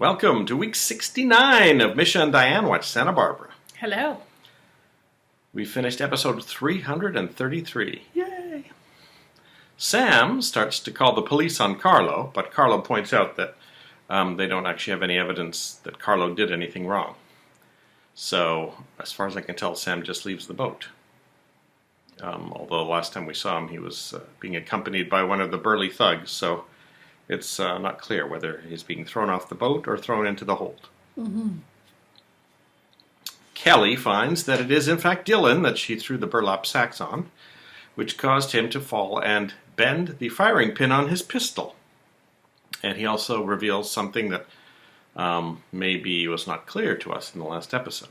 Welcome to week 69 of Misha and Dianne Watch Santa Barbara. Hello. We finished episode 333. Yay! Sam starts to call the police on Carlo, but Carlo points out that they don't actually have any evidence that Carlo did anything wrong. So, as far as I can tell, Sam just leaves the boat. Although last time we saw him, he was being accompanied by one of the burly thugs, so it's not clear whether he's being thrown off the boat or thrown into the hold. Mm-hmm. Kelly finds that it is in fact Dylan that she threw the burlap sacks on, which caused him to fall and bend the firing pin on his pistol. And he also reveals something that maybe was not clear to us in the last episode,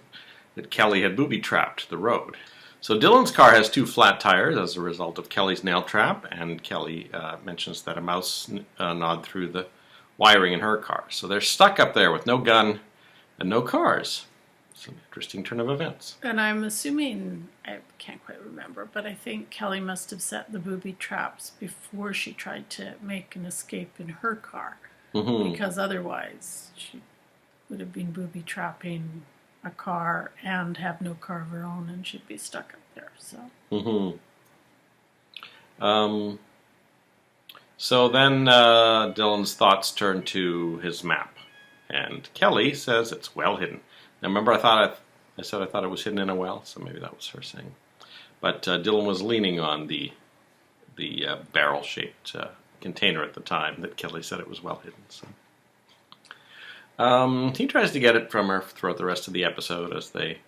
that Kelly had booby-trapped the road. So Dylan's car has two flat tires as a result of Kelly's nail trap, and Kelly mentions that a mouse gnawed through the wiring in her car. So they're stuck up there with no gun and no cars. It's an interesting turn of events. And I'm assuming, I can't quite remember, but I think Kelly must have set the booby traps before she tried to make an escape in her car. Mm-hmm. Because otherwise she would have been booby trapping a car and have no car of her own, and she'd be stuck up there. So. Mm-hmm. So then Dylan's thoughts turn to his map, and Kelly says it's well hidden. Now remember, I said I thought it was hidden in a well, so maybe that was her saying. But Dylan was leaning on the barrel-shaped container at the time that Kelly said it was well hidden. So. He tries to get it from her throughout the rest of the episode as they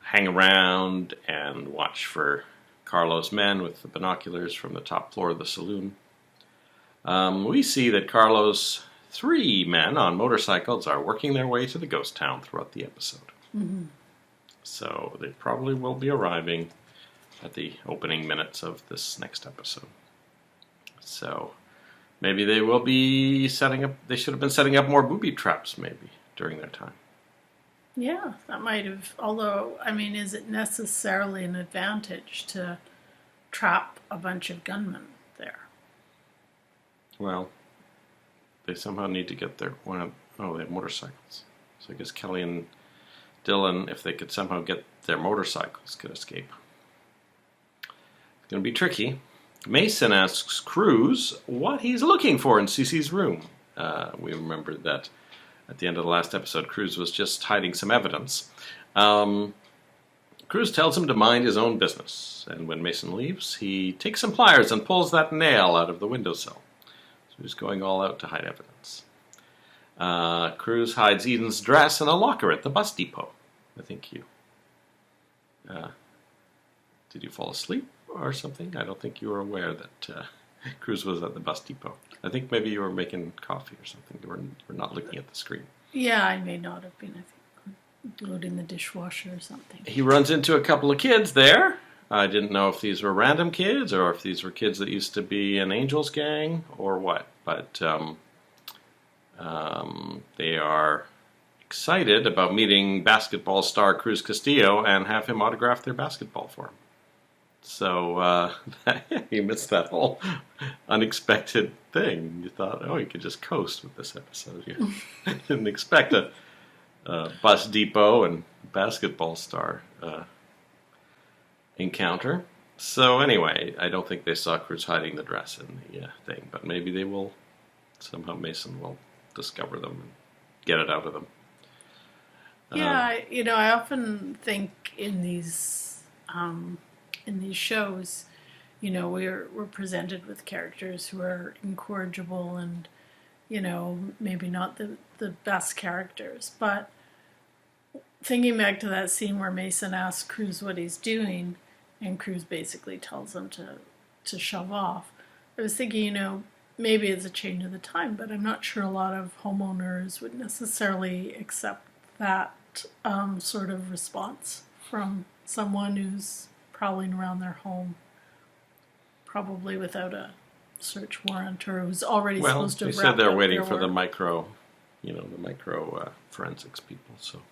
hang around and watch for Carlo's men with the binoculars from the top floor of the saloon. We see that Carlo's 3 men on motorcycles are working their way to the ghost town throughout the episode. Mm-hmm. So they probably will be arriving at the opening minutes of this next episode. So maybe they will be setting up, they should have been setting up more booby traps maybe during their time. Yeah, that might have, although, I mean, is it necessarily an advantage to trap a bunch of gunmen there? Well, they somehow need to get their, they have motorcycles. So I guess Kelly and Dylan, if they could somehow get their motorcycles, could escape. It's going to be tricky. Mason asks Cruz what he's looking for in Cece's room. We remember that at the end of the last episode, Cruz was just hiding some evidence. Cruz tells him to mind his own business, and when Mason leaves, he takes some pliers and pulls that nail out of the windowsill. So he's going all out to hide evidence. Cruz hides Eden's dress in a locker at the bus depot. I think you... did you fall asleep or something? I don't think you were aware that Cruz was at the bus depot. I think maybe you were making coffee or something. You were not looking at the screen. Yeah, I may not have been, I think, loading the dishwasher or something. He runs into a couple of kids there. I didn't know if these were random kids or if these were kids that used to be an Angels gang or what. But they are excited about meeting basketball star Cruz Castillo and have him autograph their basketball for him. So you missed that whole unexpected thing. You thought, you could just coast with this episode. You didn't expect a bus depot and basketball star encounter. So anyway, I don't think they saw Cruz hiding the dress in the thing, but maybe they will, somehow Mason will discover them and get it out of them. Yeah, I often think in these shows, we're presented with characters who are incorrigible and, maybe not the best characters. But thinking back to that scene where Mason asks Cruz what he's doing, and Cruz basically tells him to shove off, I was thinking, maybe it's a change of the time, but I'm not sure a lot of homeowners would necessarily accept that sort of response from someone who's prowling around their home, probably without a search warrant, or who's already supposed to have wrapped up their work. They said they're waiting for the micro forensics people. So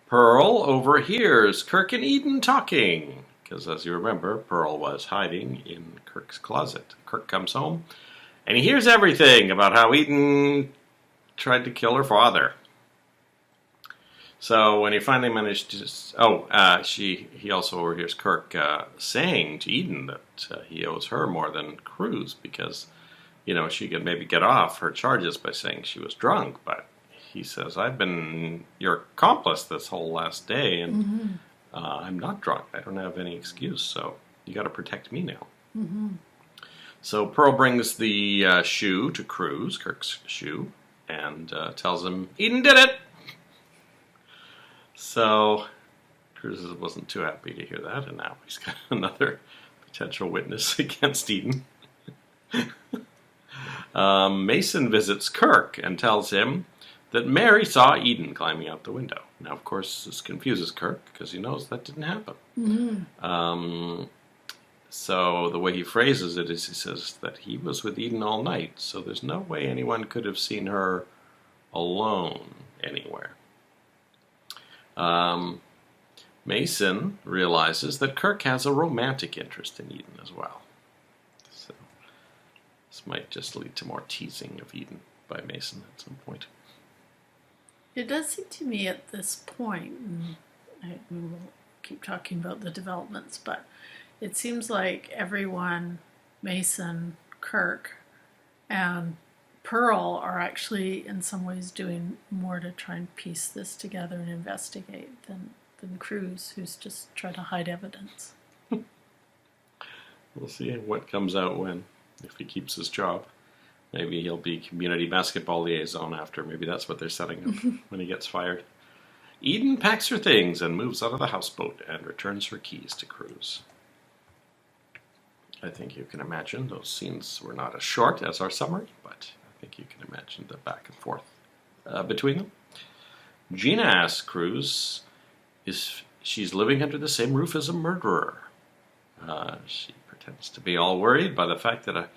Pearl overhears Kirk and Eden talking, because as you remember, Pearl was hiding in Kirk's closet. Kirk comes home And he hears everything about how Eden tried to kill her father. So when he finally managed to, he also overhears Kirk saying to Eden that he owes her more than Cruz because, she could maybe get off her charges by saying she was drunk. But he says, I've been your accomplice this whole last day, and I'm not drunk. I don't have any excuse, so you got to protect me now. So Pearl brings the shoe to Cruz, Kirk's shoe, and tells him Eden did it. So Cruz wasn't too happy to hear that, and now he's got another potential witness against Eden. Mason visits Kirk and tells him that Mary saw Eden climbing out the window. Now, of course, this confuses Kirk because he knows that didn't happen. So the way he phrases it is he says that he was with Eden all night, so there's no way anyone could have seen her alone anywhere. Mason realizes that Kirk has a romantic interest in Eden as well. So this might just lead to more teasing of Eden by Mason at some point. It does seem to me at this point, and we will keep talking about the developments, but it seems like everyone, Mason, Kirk, and Pearl are actually in some ways doing more to try and piece this together and investigate than Cruz, who's just trying to hide evidence. We'll see what comes out if he keeps his job. Maybe he'll be community basketball liaison after. Maybe that's what they're setting up when he gets fired. Eden packs her things and moves out of the houseboat and returns her keys to Cruz. I think you can imagine those scenes were not as short as our summary, but I think you can imagine the back and forth between them. Gina asks Cruz if she's living under the same roof as a murderer. She pretends to be all worried by the fact that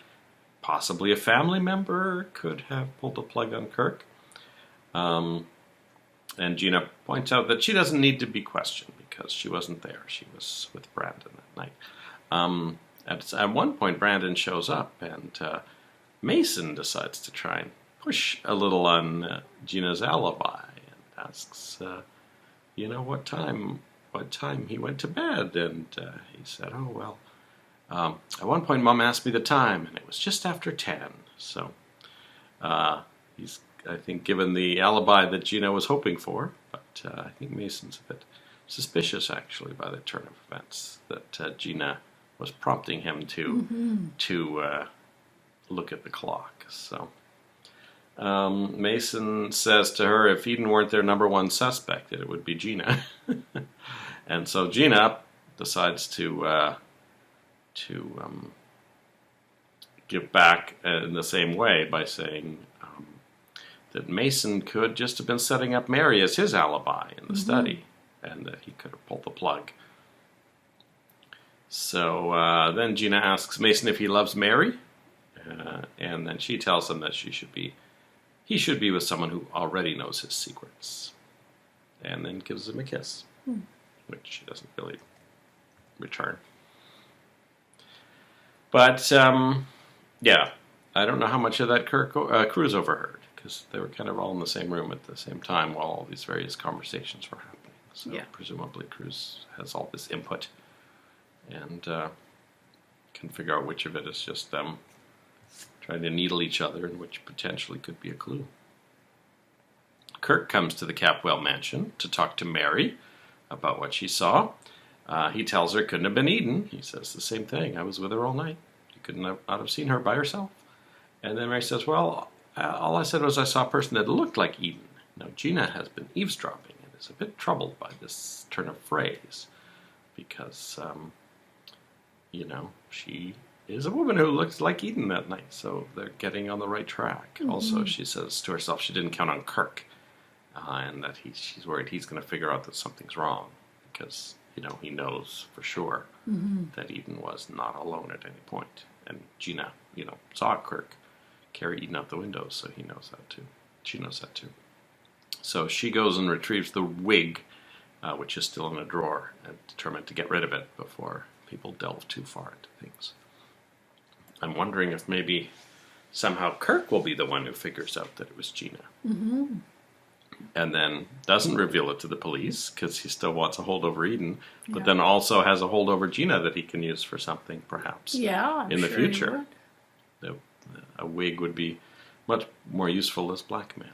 possibly a family member could have pulled the plug on Kirk. And Gina points out that she doesn't need to be questioned because she wasn't there. She was with Brandon that night. At one point, Brandon shows up, and Mason decides to try and push a little on Gina's alibi and asks, what time he went to bed. And he said, at one point, Mom asked me the time, and it was just after 10. So he's, I think, given the alibi that Gina was hoping for, but I think Mason's a bit suspicious, actually, by the turn of events, that Gina was prompting him to look at the clock. So Mason says to her, if Eden weren't their number one suspect, it would be Gina. And so Gina decides to give back in the same way by saying that Mason could just have been setting up Mary as his alibi in the study, and that he could have pulled the plug. So then Gina asks Mason if he loves Mary, and then she tells him that he should be with someone who already knows his secrets, and then gives him a kiss, which she doesn't really return. But yeah, I don't know how much of that Cruz overheard, because they were kind of all in the same room at the same time while all these various conversations were happening. So presumably Cruz has all this input and can figure out which of it is just them trying to needle each other and which potentially could be a clue. Kirk comes to the Capwell mansion to talk to Mary about what she saw. He tells her it couldn't have been Eden. He says the same thing. I was with her all night. You couldn't not have seen her by herself. And then Mary says, well, all I said was I saw a person that looked like Eden. Now, Gina has been eavesdropping and is a bit troubled by this turn of phrase because, she is a woman who looks like Eden that night, so they're getting on the right track. Also, she says to herself she didn't count on Kirk, and that she's worried he's going to figure out that something's wrong because, he knows for sure that Eden was not alone at any point. And Gina, saw Kirk carry Eden out the window, so he knows that too. She knows that too. So she goes and retrieves the wig, which is still in a drawer, and determined to get rid of it before people delve too far into things. I'm wondering if maybe somehow Kirk will be the one who figures out that it was Gina. Mm-hmm. And then doesn't reveal it to the police because he still wants a hold over Eden, but Yeah. then also has a hold over Gina that he can use for something, perhaps, in the future. A wig would be much more useful as blackmail.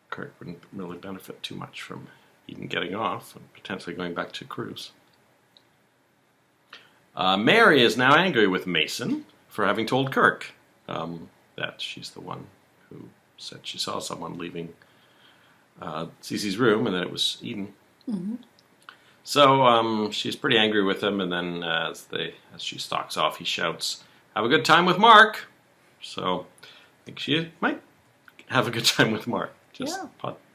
Kirk wouldn't really benefit too much from Eden getting off and potentially going back to Cruz. Mary is now angry with Mason for having told Kirk that she's the one who said she saw someone leaving Cece's room and that it was Eden. Mm-hmm. So she's pretty angry with him, and then as she stalks off, he shouts, "Have a good time with Mark." So I think she might have a good time with Mark, just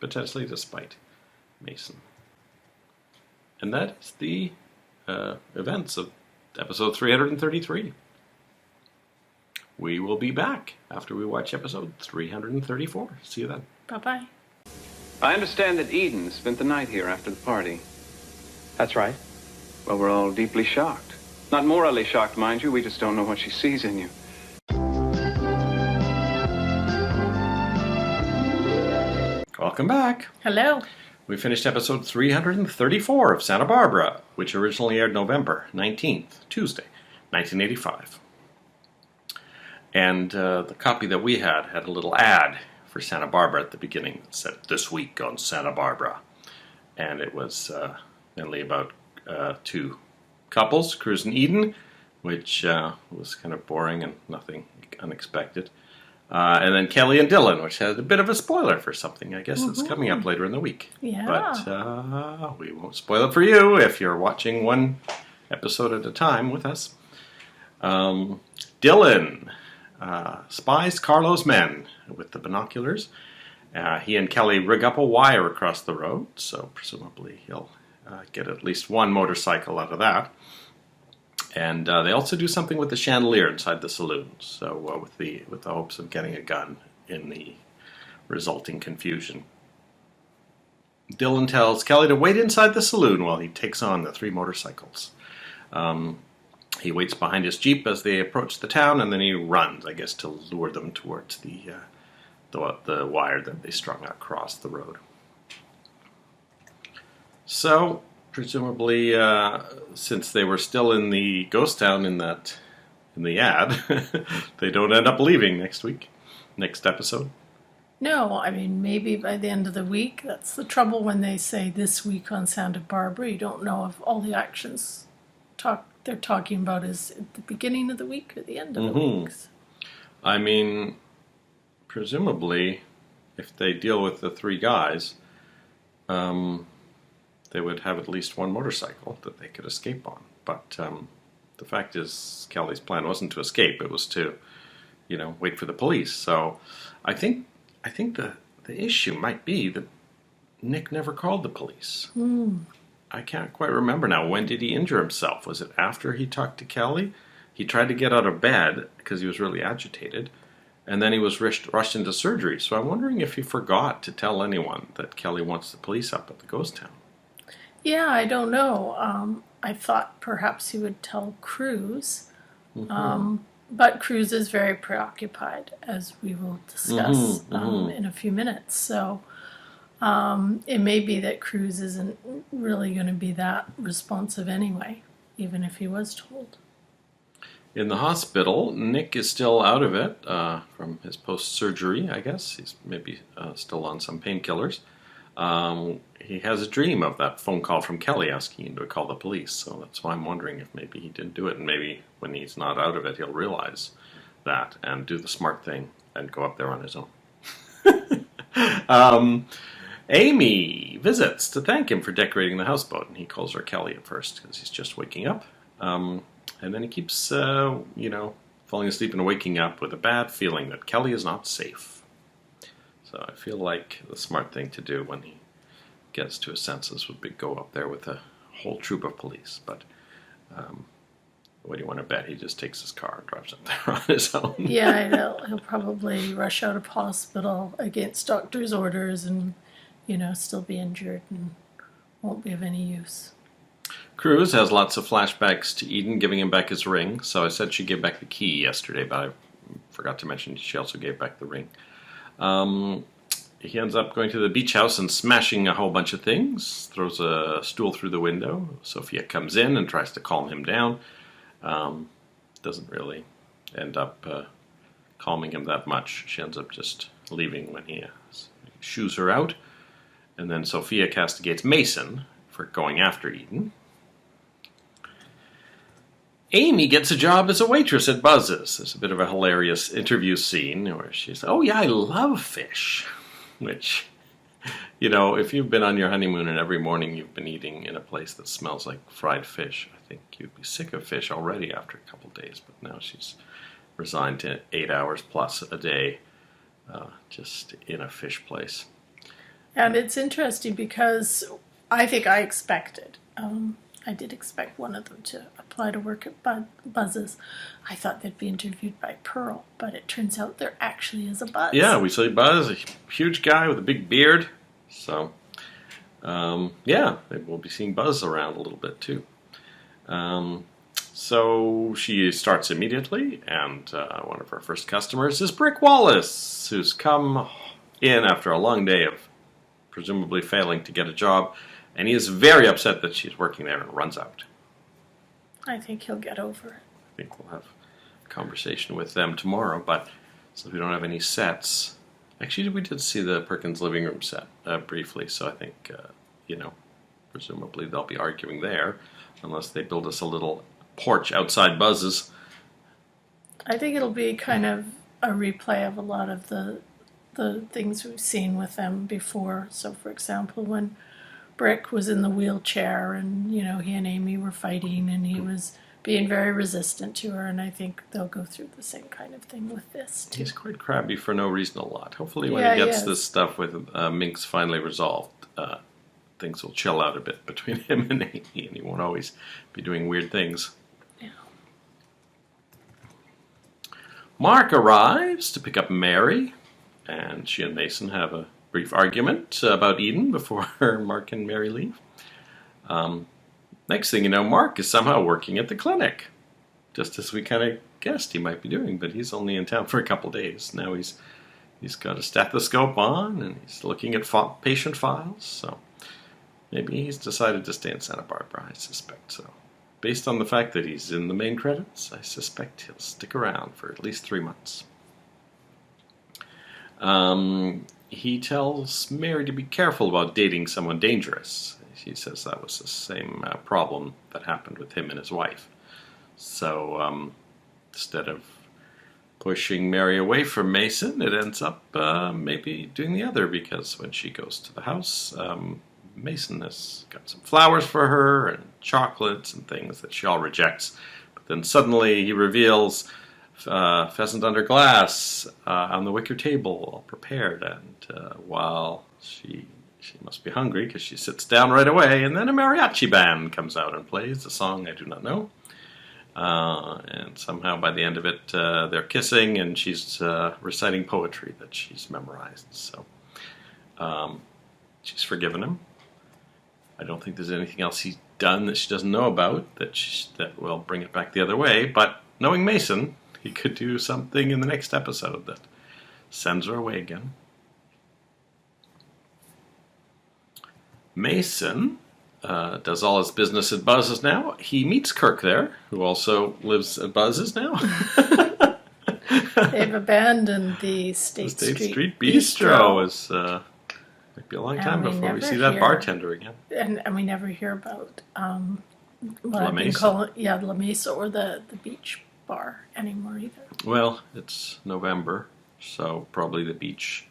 potentially despite Mason. And that is the events of episode 333. We will be back after we watch episode 334. See you then. Bye-bye. I understand that Eden spent the night here after the party. That's right. Well, we're all deeply shocked. Not morally shocked, mind you. We just don't know what she sees in you. Welcome back. Hello. We finished episode 334 of Santa Barbara, which originally aired November 19th, Tuesday, 1985. And the copy that we had a little ad for Santa Barbara at the beginning that said, "This week on Santa Barbara." And it was mainly about two couples, Cruz and Eden, which was kind of boring and nothing unexpected. And then Kelly and Dylan, which had a bit of a spoiler for something, I guess, that's coming up later in the week. Yeah. But we won't spoil it for you if you're watching one episode at a time with us. Dylan spies Carlo's men with the binoculars. He and Kelly rig up a wire across the road, so presumably he'll get at least one motorcycle out of that. And they also do something with the chandelier inside the saloon, so with the hopes of getting a gun in the resulting confusion. Dylan tells Kelly to wait inside the saloon while he takes on the three motorcycles. He waits behind his Jeep as they approach the town, and then he runs, I guess, to lure them towards the wire that they strung across the road. So, presumably, since they were still in the ghost town in the ad, they don't end up leaving next episode. No, I mean, maybe by the end of the week. That's the trouble when they say this week on Santa Barbara. You don't know if all the actions they're talking about is at the beginning of the week or the end of the weeks. I mean, presumably, if they deal with the three guys, they would have at least one motorcycle that they could escape on. But the fact is, Kelly's plan wasn't to escape; it was to, wait for the police. So, I think the issue might be that Nick never called the police. I can't quite remember now. When did he injure himself? Was it after he talked to Kelly? He tried to get out of bed because he was really agitated, and then he was rushed into surgery. So I'm wondering if he forgot to tell anyone that Kelly wants the police up at the ghost town. Yeah, I don't know. I thought perhaps he would tell Cruz, but Cruz is very preoccupied, as we will discuss in a few minutes. So it may be that Cruz isn't really going to be that responsive anyway, even if he was told. In the hospital, Nick is still out of it from his post-surgery, I guess. He's maybe still on some painkillers. He has a dream of that phone call from Kelly asking him to call the police, so that's why I'm wondering if maybe he didn't do it, and maybe when he's not out of it, he'll realize that and do the smart thing and go up there on his own. Amy visits to thank him for decorating the houseboat, and he calls her Kelly at first because he's just waking up. And then he keeps, falling asleep and waking up with a bad feeling that Kelly is not safe. So I feel like the smart thing to do when he gets to his senses would be go up there with a whole troop of police. But what do you want to bet? He just takes his car and drives up there on his own. Yeah, he'll probably rush out of hospital against doctor's orders and, still be injured and won't be of any use. Cruz has lots of flashbacks to Eden giving him back his ring. So I said she gave back the key yesterday, but I forgot to mention she also gave back the ring. He ends up going to the beach house and smashing a whole bunch of things. Throws a stool through the window. Sophia comes in and tries to calm him down. Doesn't really end up calming him that much. She ends up just leaving when he shoos her out. And then Sophia castigates Mason for going after Eden. Amy gets a job as a waitress at Buzz's. There's a bit of a hilarious interview scene where she's, "Oh yeah, I love fish." Which, you know, if you've been on your honeymoon and every morning you've been eating in a place that smells like fried fish, I think you'd be sick of fish already after a couple of days. But now she's resigned to 8 hours plus a day just in a fish place. And it's interesting because I think I expected, I did expect one of them to apply to work at Buzz's. I thought they'd be interviewed by Pearl, but it turns out there actually is a Buzz. Yeah, we see Buzz, a huge guy with a big beard. So, yeah, we'll be seeing Buzz around a little bit too. So she starts immediately, and one of her first customers is Brick Wallace, who's come in after a long day of presumably failing to get a job, and he is very upset that she's working there and runs out. I think he'll get over it. I think we'll have a conversation with them tomorrow, but since we don't have any sets, actually we did see the Perkins living room set briefly, so I think, presumably they'll be arguing there, unless they build us a little porch outside Buzz's. I think it'll be kind of a replay of a lot of the things we've seen with them before. So, for example, when Brick was in the wheelchair and, he and Amy were fighting and he was being very resistant to her, and I think they'll go through the same kind of thing with this, too. He's quite crabby for no reason a lot. Hopefully when he gets this stuff with Minx finally resolved, things will chill out a bit between him and Amy, and he won't always be doing weird things. Yeah. Mark arrives to pick up Mary, and she and Mason have a brief argument about Eden before Mark and Mary leave. Next thing you know, Mark is somehow working at the clinic, just as we kind of guessed he might be doing, but he's only in town for a couple days. Now he's got a stethoscope on, and he's looking at patient files, so maybe he's decided to stay in Santa Barbara, I suspect so. Based on the fact that he's in the main credits, I suspect he'll stick around for at least 3 months. He tells Mary to be careful about dating someone dangerous. He says that was the same problem that happened with him and his wife. So instead of pushing Mary away from Mason, it ends up maybe doing the other, because when she goes to the house, Mason has got some flowers for her and chocolates and things that she all rejects. But then suddenly he reveals pheasant under glass on the wicker table, all prepared, and while she must be hungry because she sits down right away, and then a mariachi band comes out and plays a song I do not know, and somehow by the end of it they're kissing, and she's reciting poetry that she's memorized, so she's forgiven him. I don't think there's anything else he's done that she doesn't know about that will bring it back the other way, but knowing Mason, he could do something in the next episode that sends her away again. Mason does all his business at Buzz's now. He meets Kirk there, who also lives at Buzz's now. They've abandoned the State Street Bistro. Is might be a long time before we see that bartender again. And we never hear about what La I've been Mesa. calling, La Mesa, or the beach bar anymore either. Well, it's November, so probably the beach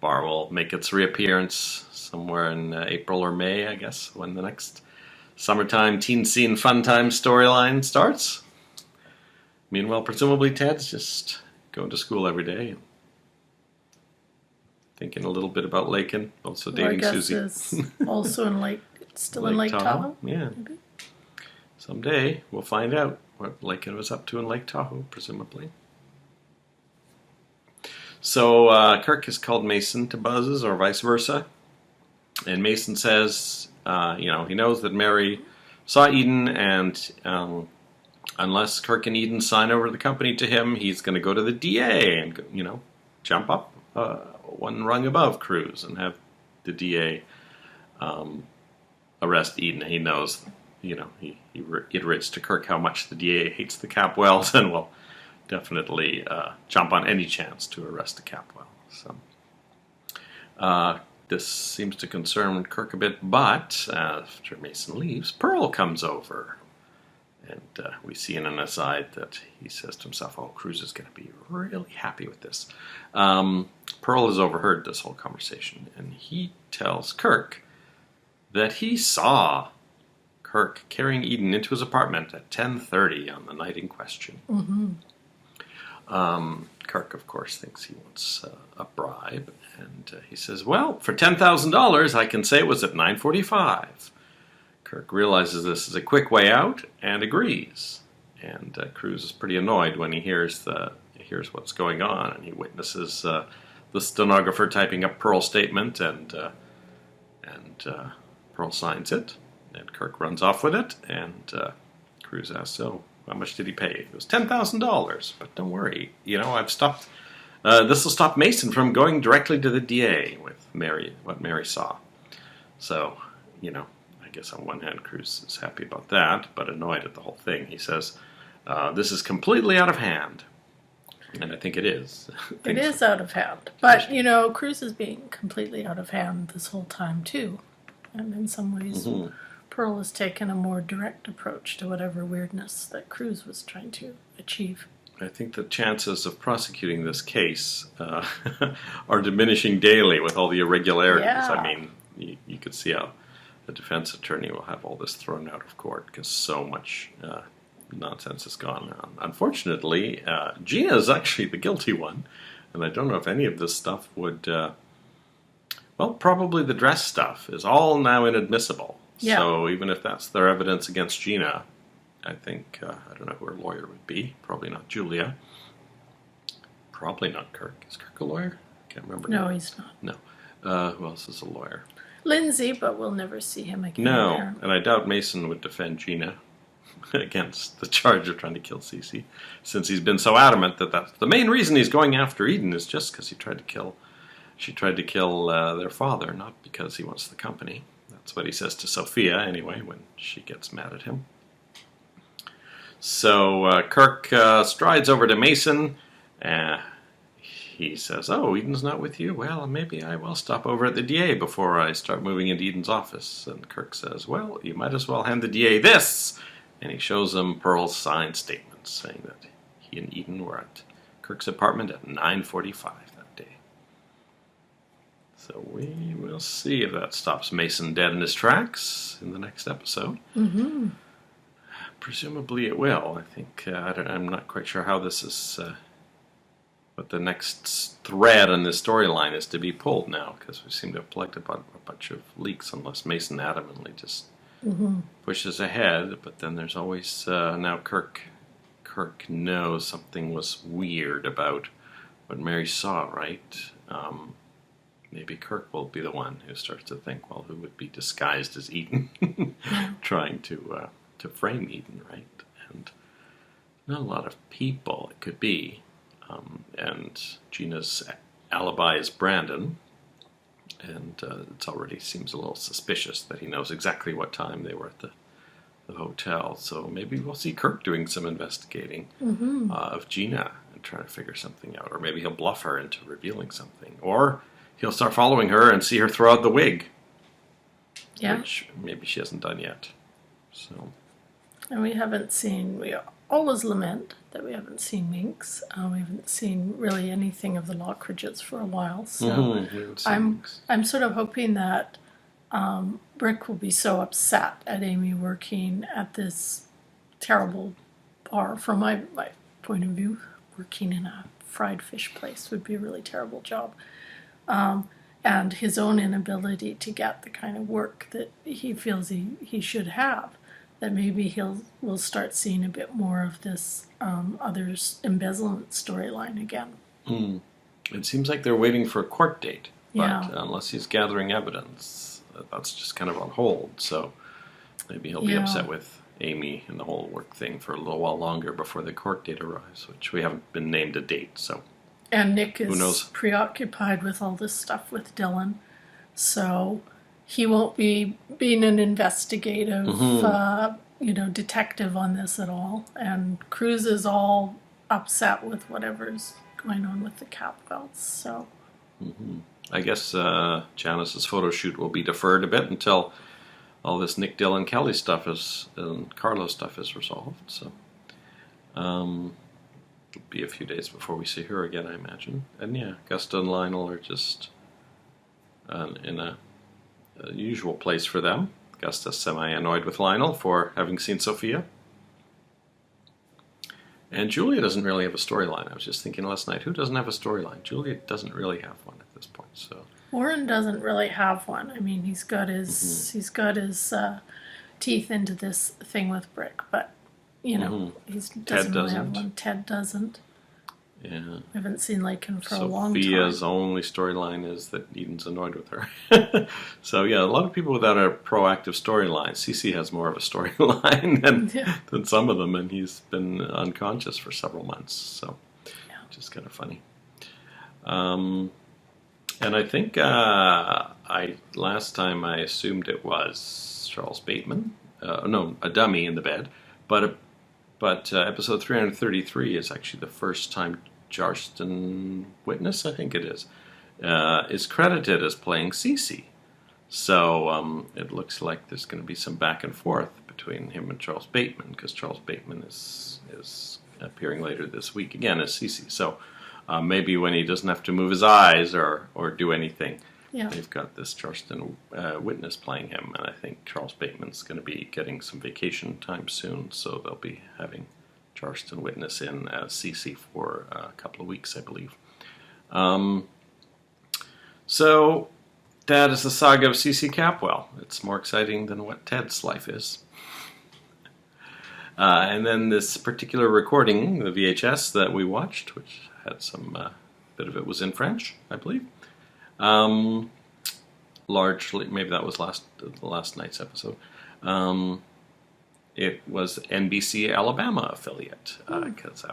bar will make its reappearance somewhere in April or May, I guess, when the next summertime teen scene fun time storyline starts. Meanwhile, presumably Ted's just going to school every day, thinking a little bit about Lakin, also dating Susie. Is also in Lake Tahoe. Yeah. Maybe? Someday we'll find out what Lakin was up to in Lake Tahoe, presumably. So Kirk has called Mason to Buzz's, or vice versa. And Mason says, he knows that Mary saw Eden, and unless Kirk and Eden sign over the company to him, he's going to go to the DA and, jump up one rung above Cruz and have the DA arrest Eden. He knows, he iterates to Kirk how much the DA hates the Capwells and will definitely jump on any chance to arrest the Capwell. So this seems to concern Kirk a bit, but after Mason leaves, Pearl comes over. And we see in an aside that he says to himself, oh, Cruz is going to be really happy with this. Pearl has overheard this whole conversation, and he tells Kirk that he saw Kirk carrying Eden into his apartment at 10:30 on the night in question. Mm-hmm. Kirk, of course, thinks he wants a bribe, and he says, well, for $10,000, I can say it was at 9:45. Kirk realizes this is a quick way out and agrees. And Cruz is pretty annoyed when he hears what's going on, and he witnesses the stenographer typing up Pearl's statement, and Pearl signs it, and Kirk runs off with it, and Cruz asks, "So, how much did he pay?" It was $10,000, but don't worry, I've stopped. This will stop Mason from going directly to the DA with what Mary saw. So, I guess on one hand, Cruz is happy about that, but annoyed at the whole thing. He says, this is completely out of hand. And I think it is. It is out of hand. But, Cruz is being completely out of hand this whole time, too. And in some ways, Pearl has taken a more direct approach to whatever weirdness that Cruz was trying to achieve. I think the chances of prosecuting this case are diminishing daily with all the irregularities. Yeah. I mean, you could see how the defense attorney will have all this thrown out of court because so much nonsense has gone on. Unfortunately, Gina is actually the guilty one, and I don't know if any of this stuff would... probably the dress stuff is all now inadmissible. Yeah. So even if that's their evidence against Gina, I think, I don't know who her lawyer would be. Probably not Julia. Probably not Kirk. Is Kirk a lawyer? I can't remember. No, he's not. No. Who else is a lawyer? Lindsay, but we'll never see him again. No, there. and I doubt Mason would defend Gina against the charge of trying to kill Cece, since he's been so adamant that that's the main reason he's going after Eden is just because she tried to kill their father, not because he wants the company. That's what he says to Sophia, anyway, when she gets mad at him. So Kirk strides over to Mason. He says, "Oh, Eden's not with you? Well, maybe I will stop over at the DA before I start moving into Eden's office." And Kirk says, "Well, you might as well hand the DA this." And he shows him Pearl's signed statement saying that he and Eden were at Kirk's apartment at 9:45 that day. So we will see if that stops Mason dead in his tracks in the next episode. Mm-hmm. Presumably it will. I think, I'm not quite sure how this is... what the next thread on this storyline is to be pulled now, because we seem to have plugged up a bunch of leaks, unless Mason adamantly just pushes ahead. But then there's always now Kirk knows something was weird about what Mary saw, right? Maybe Kirk will be the one who starts to think, well, who would be disguised as Eden, trying to frame Eden, right? And not a lot of people it could be. And Gina's alibi is Brandon, and it already seems a little suspicious that he knows exactly what time they were at the hotel. So maybe we'll see Kirk doing some investigating of Gina and trying to figure something out. Or maybe he'll bluff her into revealing something. Or he'll start following her and see her throw out the wig. Yeah. Which maybe she hasn't done yet. So. And we always lament that we haven't seen Minx. We haven't seen really anything of the Lockridges for a while. So I'm sort of hoping that Rick will be so upset at Amy working at this terrible bar. From my point of view, working in a fried fish place would be a really terrible job. And his own inability to get the kind of work that he feels he should have. That maybe we'll start seeing a bit more of this others embezzlement storyline again. It seems like they're waiting for a court date, but yeah. Unless he's gathering evidence, that's just kind of on hold. So Maybe he'll be Yeah. upset with Amy and the whole work thing for a little while longer before the court date arrives, which we haven't been named a date, so And Nick who is knows? preoccupied with all this stuff with Dylan, so he won't be being an investigative, detective on this at all. And Cruz is all upset with whatever's going on with the cap belts. So I guess Janice's photo shoot will be deferred a bit until all this Nick, Dylan, Kelly stuff and Carlos stuff is resolved. So it'll be a few days before we see her again, I imagine. And yeah, Gusta and Lionel are just in a usual place for them. Gusta's semi-annoyed with Lionel for having seen Sophia. And Julia doesn't really have a storyline. I was just thinking last night, who doesn't have a storyline? Julia doesn't really have one at this point. So Warren doesn't really have one. I mean, he's got his teeth into this thing with Brick, but he doesn't really have one. Ted doesn't. Yeah. I haven't seen Lakin for a long time. Sophia's only storyline is that Eden's annoyed with her. So yeah, a lot of people without a proactive storyline. Cece has more of a storyline than some of them, and he's been unconscious for several months. So, which is kind of funny. And I think last time I assumed it was Charles Bateman. No, a dummy in the bed, but episode 333 is actually the first time Jarston Witness, I think it is credited as playing Cece. So it looks like there's going to be some back and forth between him and Charles Bateman, because Charles Bateman is appearing later this week again as Cece. So maybe when he doesn't have to move his eyes or do anything, they've got this Jarston Witness playing him, and I think Charles Bateman's going to be getting some vacation time soon, so they'll be having Jarston Witness in as Cece for a couple of weeks, I believe. So that is the saga of Cece Capwell. It's more exciting than what Ted's life is. And then this particular recording, the VHS that we watched, which had some bit of it was in French, I believe. Largely, maybe that was last night's episode. It was NBC Alabama affiliate, because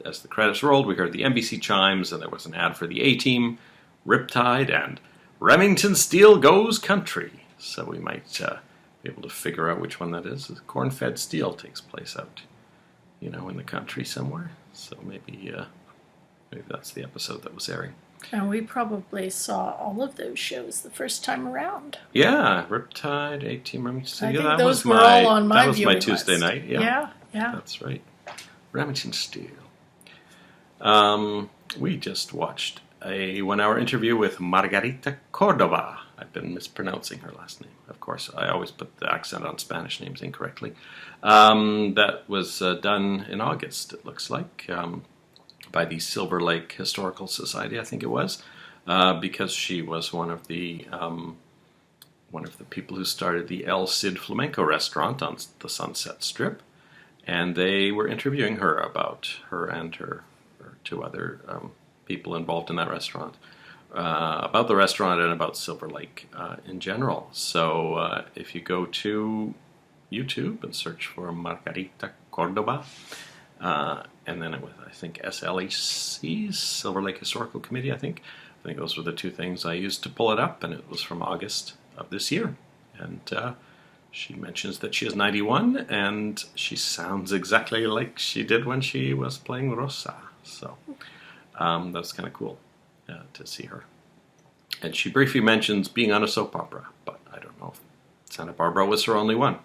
as the credits rolled, we heard the NBC chimes, and there was an ad for the A-Team, Riptide, and Remington Steele Goes Country. So we might be able to figure out which one that is. Corn-fed steel takes place out, in the country somewhere. So maybe that's the episode that was airing. And we probably saw all of those shows the first time around. Yeah, Riptide, A-Team, Remington Steele. I think that those was were all on my That was my viewing Tuesday list. night. Yeah. That's right. Remington Steele. We just watched a 1-hour interview with Margarita Cordova. I've been mispronouncing her last name. Of course, I always put the accent on Spanish names incorrectly. That was done in August, it looks like, by the Silver Lake Historical Society, I think it was, because she was one of the people who started the El Cid Flamenco restaurant on the Sunset Strip, and they were interviewing her about her and her two other people involved in that restaurant, about the restaurant and about Silver Lake in general. So if you go to YouTube and search for Margarita Cordova, and then with, I think, SLHC, Silver Lake Historical Committee, I think those were the two things I used to pull it up, and it was from August of this year. And she mentions that she is 91, and she sounds exactly like she did when she was playing Rosa. So that's kind of cool to see her. And she briefly mentions being on a soap opera, but I don't know if Santa Barbara was her only one.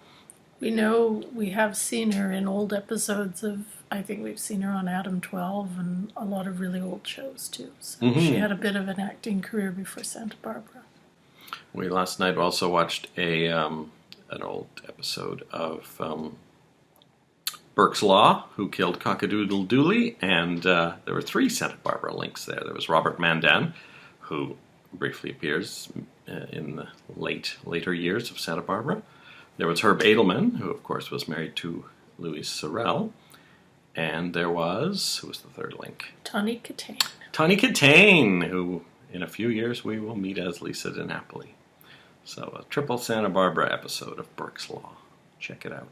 We know we have seen her in old episodes of, I think we've seen her on Adam 12 and a lot of really old shows too. So she had a bit of an acting career before Santa Barbara. We last night also watched an old episode of Burke's Law, Who Killed Cockadoodle Dooley, and there were 3 Santa Barbara links there. There was Robert Mandan, who briefly appears in the later years of Santa Barbara. There was Herb Edelman, who of course was married to Louise Sorel. And there was, who was the third link? Tawny Katane. Tawny Katane, who in a few years we will meet as Lisa DiNapoli. So a triple Santa Barbara episode of Burke's Law. Check it out.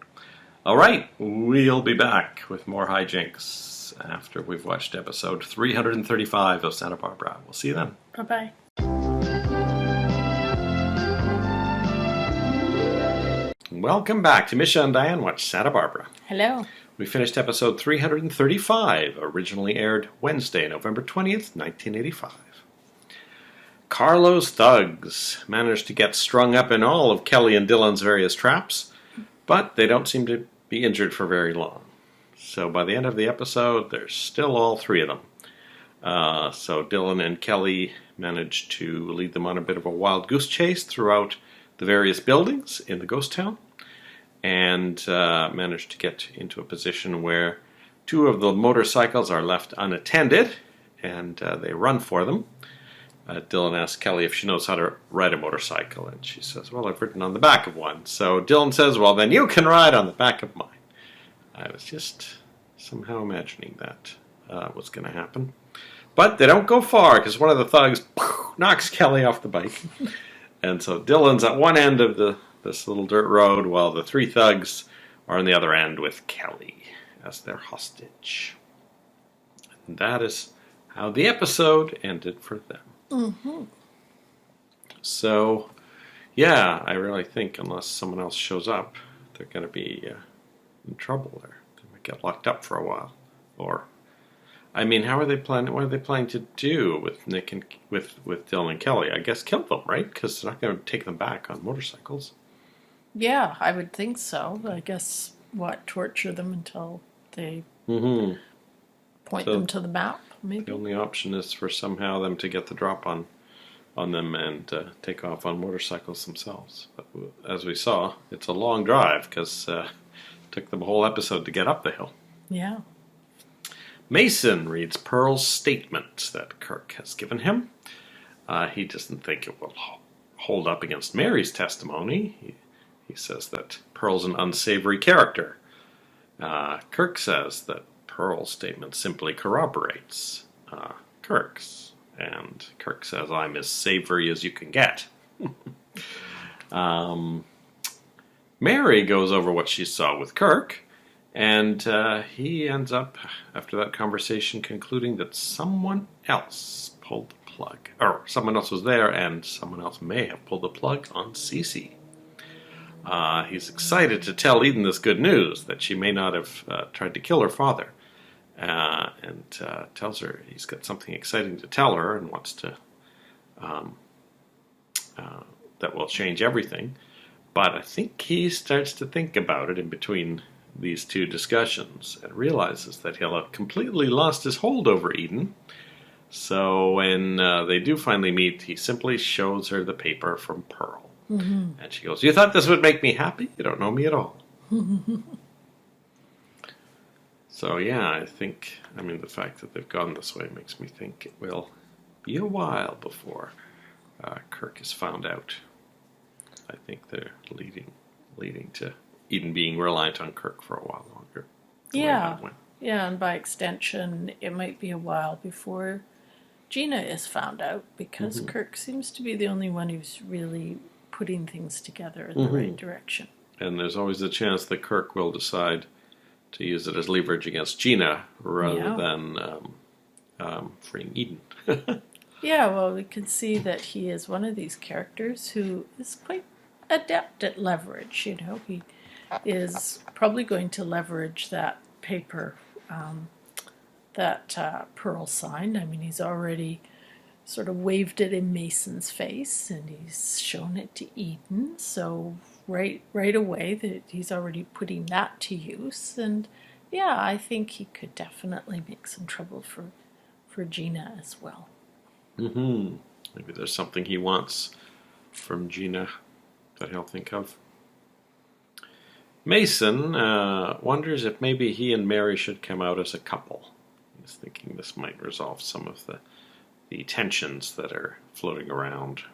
All right, we'll be back with more hijinks after we've watched episode 335 of Santa Barbara. We'll see you then. Bye-bye. Welcome back to Misha and Dianne Watch Santa Barbara. Hello. We finished episode 335, originally aired Wednesday, November 20th, 1985. Carlo's thugs managed to get strung up in all of Kelly and Dylan's various traps, but they don't seem to be injured for very long. So by the end of the episode, there's still all three of them. So Dylan and Kelly managed to lead them on a bit of a wild goose chase throughout the various buildings in the ghost town, and managed to get into a position where two of the motorcycles are left unattended, and they run for them. Dylan asks Kelly if she knows how to ride a motorcycle, and she says, well, I've ridden on the back of one. So Dylan says, well, then you can ride on the back of mine. I was just somehow imagining that was going to happen. But they don't go far, because one of the thugs knocks Kelly off the bike. And so Dylan's at one end of this little dirt road, while the three thugs are on the other end with Kelly as their hostage. And that is how the episode ended for them. Mm-hmm. So, yeah, I really think unless someone else shows up, they're going to be in trouble there. They might get locked up for a while. Or, I mean, how are they planning? What are they planning to do with Nick and with Dylan and Kelly? I guess kill them, right? Because they're not going to take them back on motorcycles. Yeah, I would think so. I guess, torture them until they point them to the map, maybe? The only option is for somehow them to get the drop on them and take off on motorcycles themselves. But as we saw, it's a long drive because it took them a whole episode to get up the hill. Yeah. Mason reads Pearl's statement that Kirk has given him. He doesn't think it will hold up against Mary's testimony. He says that Pearl's an unsavory character. Kirk says that Pearl's statement simply corroborates Kirk's. And Kirk says, I'm as savory as you can get. Mary goes over what she saw with Kirk, and he ends up, after that conversation, concluding that someone else pulled the plug. Or someone else was there, and someone else may have pulled the plug on Cece. He's excited to tell Eden this good news, that she may not have tried to kill her father. And tells her he's got something exciting to tell her and wants to, that will change everything. But I think he starts to think about it in between these two discussions and realizes that he'll have completely lost his hold over Eden. So when they do finally meet, he simply shows her the paper from Pearl. Mm-hmm. And she goes, you thought this would make me happy? You don't know me at all. So yeah, I think, the fact that they've gone this way makes me think it will be a while before Kirk is found out. I think they're leading to Eden being reliant on Kirk for a while longer. Yeah, and by extension, it might be a while before Gina is found out, because Kirk seems to be the only one who's really putting things together in the right direction. And there's always a chance that Kirk will decide to use it as leverage against Gina rather than freeing Eden. Yeah, well, we can see that he is one of these characters who is quite adept at leverage. He is probably going to leverage that paper that Pearl signed. He's already sort of waved it in Mason's face, and he's shown it to Eden. So right away that he's already putting that to use. And yeah, I think he could definitely make some trouble for Gina as well. Maybe there's something he wants from Gina that he'll think of. Mason wonders if maybe he and Mary should come out as a couple. He's thinking this might resolve some of the tensions that are floating around.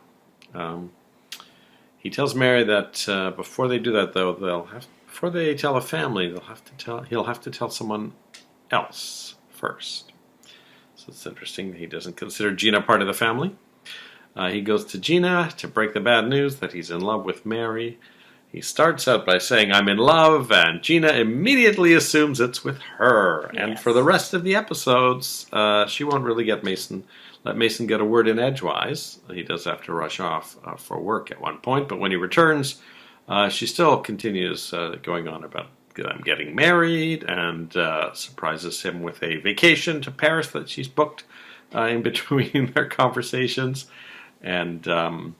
He tells Mary that before they do that, though, before they tell a family, he'll have to tell someone else first. So it's interesting that he doesn't consider Gina part of the family. He goes to Gina to break the bad news that he's in love with Mary. He starts out by saying, I'm in love, and Gina immediately assumes it's with her. Yes. And for the rest of the episodes, she won't really let Mason get a word in edgewise. He does have to rush off for work at one point, but when he returns, she still continues going on about them getting married and surprises him with a vacation to Paris that she's booked in between their conversations. And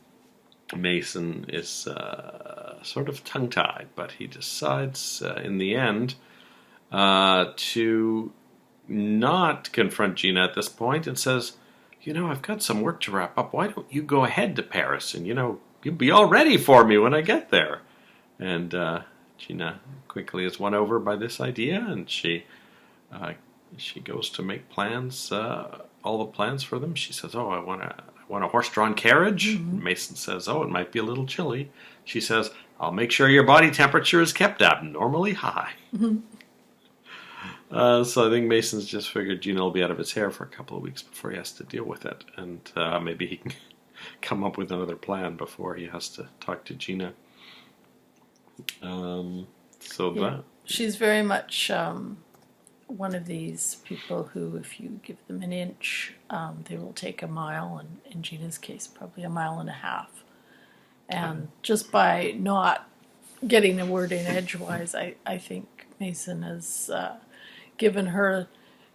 Mason is sort of tongue-tied, but he decides in the end to not confront Gina at this point and says, I've got some work to wrap up. Why don't you go ahead to Paris and, you'll be all ready for me when I get there. And Gina quickly is won over by this idea, and she goes to make plans, all the plans for them. She says, I want a horse-drawn carriage. Mm-hmm. Mason says, it might be a little chilly. She says, I'll make sure your body temperature is kept abnormally high. Mm-hmm. So I think Mason's just figured Gina will be out of his hair for a couple of weeks before he has to deal with it. And maybe he can come up with another plan before he has to talk to Gina. She's very much one of these people who, if you give them an inch, they will take a mile, and in Gina's case, probably 1.5 miles. And just by not getting a word in edgewise, I think Mason has given her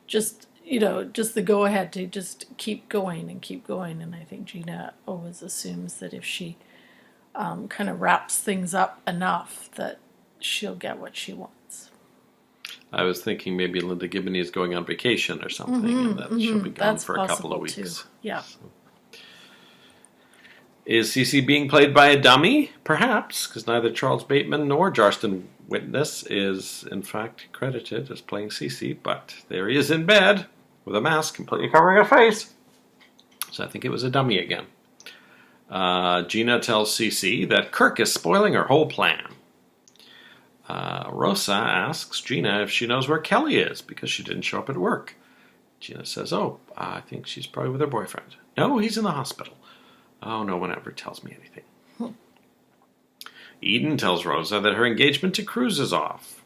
just the go-ahead to just keep going. And I think Gina always assumes that if she kind of wraps things up enough that she'll get what she wants. I was thinking maybe Linda Gibney is going on vacation or something, and that she'll be gone for a couple of weeks. Too. Yeah. So. Is Cece being played by a dummy? Perhaps, because neither Charles Bateman nor Jarston Witness is, in fact, credited as playing Cece, but there he is in bed with a mask completely covering her face. So I think it was a dummy again. Gina tells Cece that Kirk is spoiling her whole plan. Rosa asks Gina if she knows where Kelly is because she didn't show up at work. Gina says, I think she's probably with her boyfriend. No, he's in the hospital. Oh, no one ever tells me anything. Eden tells Rosa that her engagement to Cruz is off.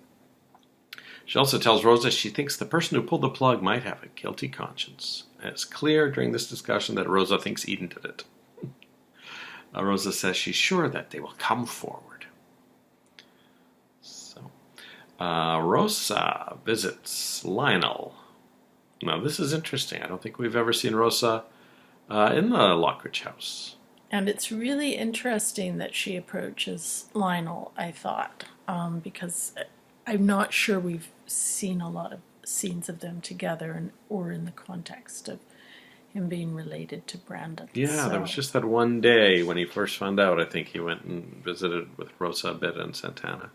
She also tells Rosa she thinks the person who pulled the plug might have a guilty conscience. And it's clear during this discussion that Rosa thinks Eden did it. Rosa says she's sure that they will come forward. So, Rosa visits Lionel. Now, this is interesting. I don't think we've ever seen Rosa in the Lockridge house. And it's really interesting that she approaches Lionel, I thought, because I'm not sure we've seen a lot of scenes of them together or in the context of him being related to Brandon. Yeah, there was just that one day when he first found out. I think he went and visited with Rosa a bit in Santana.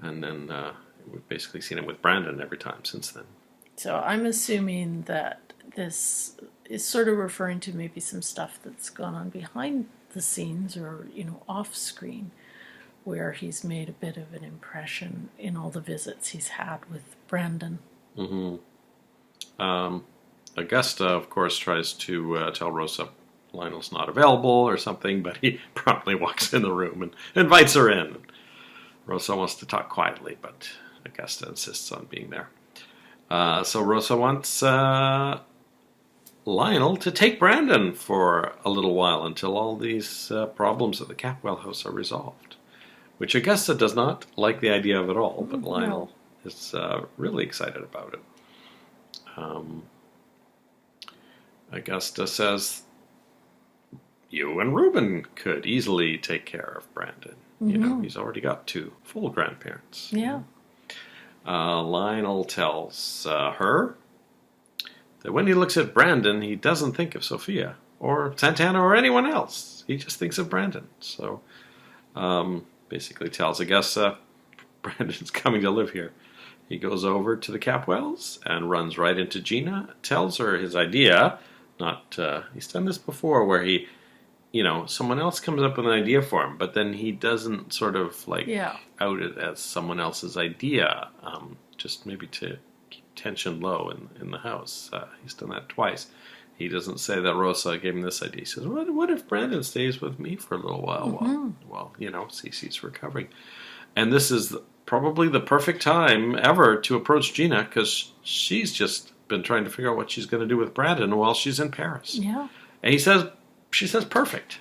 And then we've basically seen him with Brandon every time since then. So I'm assuming that this is sort of referring to maybe some stuff that's gone on behind the scenes or, off screen, where he's made a bit of an impression in all the visits he's had with Brandon. Mm-hmm. Augusta, of course, tries to tell Rosa Lionel's not available or something, but he promptly walks in the room and invites her in. Rosa wants to talk quietly, but Augusta insists on being there. So Rosa wants Lionel to take Brandon for a little while until all these problems at the Capwell house are resolved, which Augusta does not like the idea of at all, but Lionel is really excited about it. Augusta says, you and Reuben could easily take care of Brandon. Mm-hmm. He's already got 2 full grandparents. Yeah. Lionel tells her that when he looks at Brandon, he doesn't think of Sophia or Santana or anyone else. He just thinks of Brandon. So basically tells Augusta Brandon's coming to live here. He goes over to the Capwells and runs right into Gina, tells her his idea. He's done this before where he, someone else comes up with an idea for him, but then he doesn't sort of out it as someone else's idea, just maybe to keep tension low in the house. He's done that twice. he doesn't say that Rosa gave him this idea. He says, what if Brandon stays with me for a little while while Cece's recovering? And this is probably the perfect time ever to approach Gina, because she's just been trying to figure out what she's going to do with Brandon while she's in Paris. Yeah. And she says, perfect.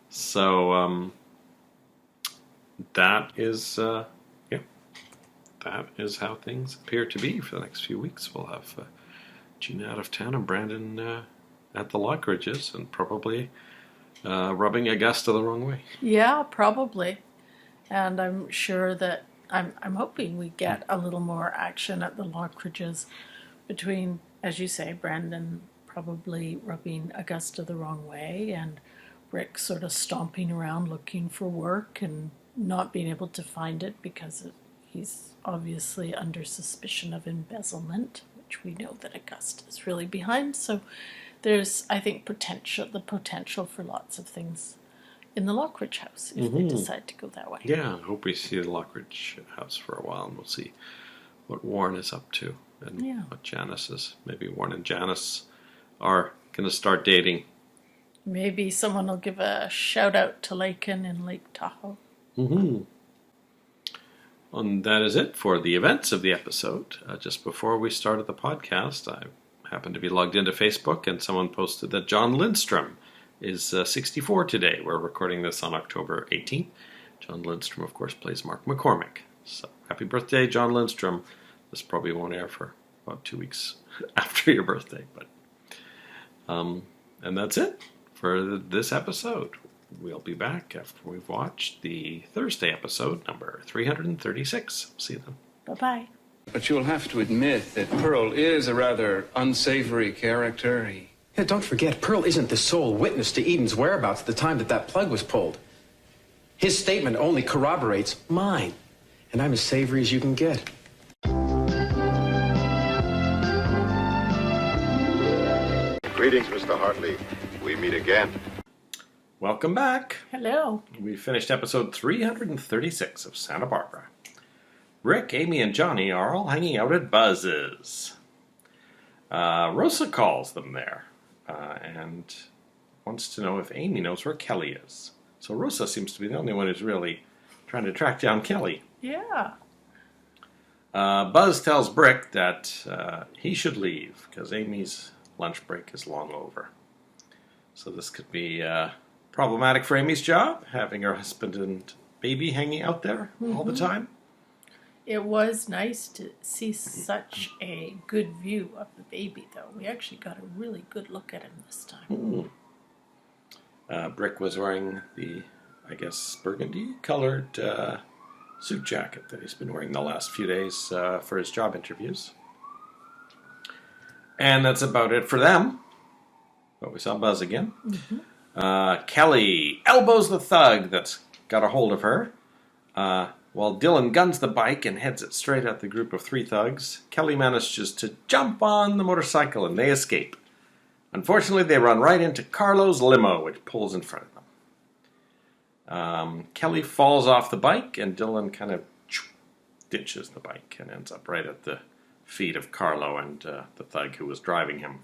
So that is how things appear to be for the next few weeks. We'll have Gina out of town and Brandon at the Lockridges, and probably rubbing Augusta the wrong way. Yeah, probably. And I'm sure that I'm hoping we get a little more action at the Lockridges between, as you say, Brandon probably rubbing Augusta the wrong way, and Rick sort of stomping around looking for work and not being able to find it because he's obviously under suspicion of embezzlement, which we know that Augusta is really behind. So there's, I think, the potential for lots of things in the Lockridge house if they decide to go that way. Yeah, I hope we see the Lockridge house for a while, and we'll see what Warren is up to and what Janice is. Maybe Warren and Janice are going to start dating. Maybe someone will give a shout out to Laken in Lake Tahoe. And that is it for the events of the episode. Just before we started the podcast, I happened to be logged into Facebook, and someone posted that John Lindstrom is 64 today. We're recording this on October 18th. John Lindstrom, of course, plays Mark McCormick. So happy birthday, John Lindstrom. This probably won't air for about 2 weeks after your birthday. But and that's it for this episode. We'll be back after we've watched the Thursday episode, number 336. See you then. Bye-bye. But you'll have to admit that Pearl is a rather unsavory character. Yeah, don't forget, Pearl isn't the sole witness to Eden's whereabouts at the time that plug was pulled. His statement only corroborates mine, and I'm as savory as you can get. Greetings, Mr. Hartley. We meet again. Welcome back. Hello. We finished episode 336 of Santa Barbara. Rick, Amy, and Johnny are all hanging out at Buzz's. Rosa calls them there and wants to know if Amy knows where Kelly is. So Rosa seems to be the only one who's really trying to track down Kelly. Yeah. Buzz tells Brick that he should leave because Amy's lunch break is long over. So this could be problematic for Amy's job, having her husband and baby hanging out there all the time. It was nice to see such a good view of the baby, though. We actually got a really good look at him this time. Brick was wearing the, I guess, burgundy-colored suit jacket that he's been wearing the last few days for his job interviews. And that's about it for them. But we saw Buzz again. Kelly elbows the thug that's got a hold of her. While Dylan guns the bike and heads it straight at the group of 3 thugs, Kelly manages to jump on the motorcycle and they escape. Unfortunately, they run right into Carlo's limo, which pulls in front of them. Kelly falls off the bike and Dylan kind of ditches the bike and ends up right at the feet of Carlo and the thug who was driving him.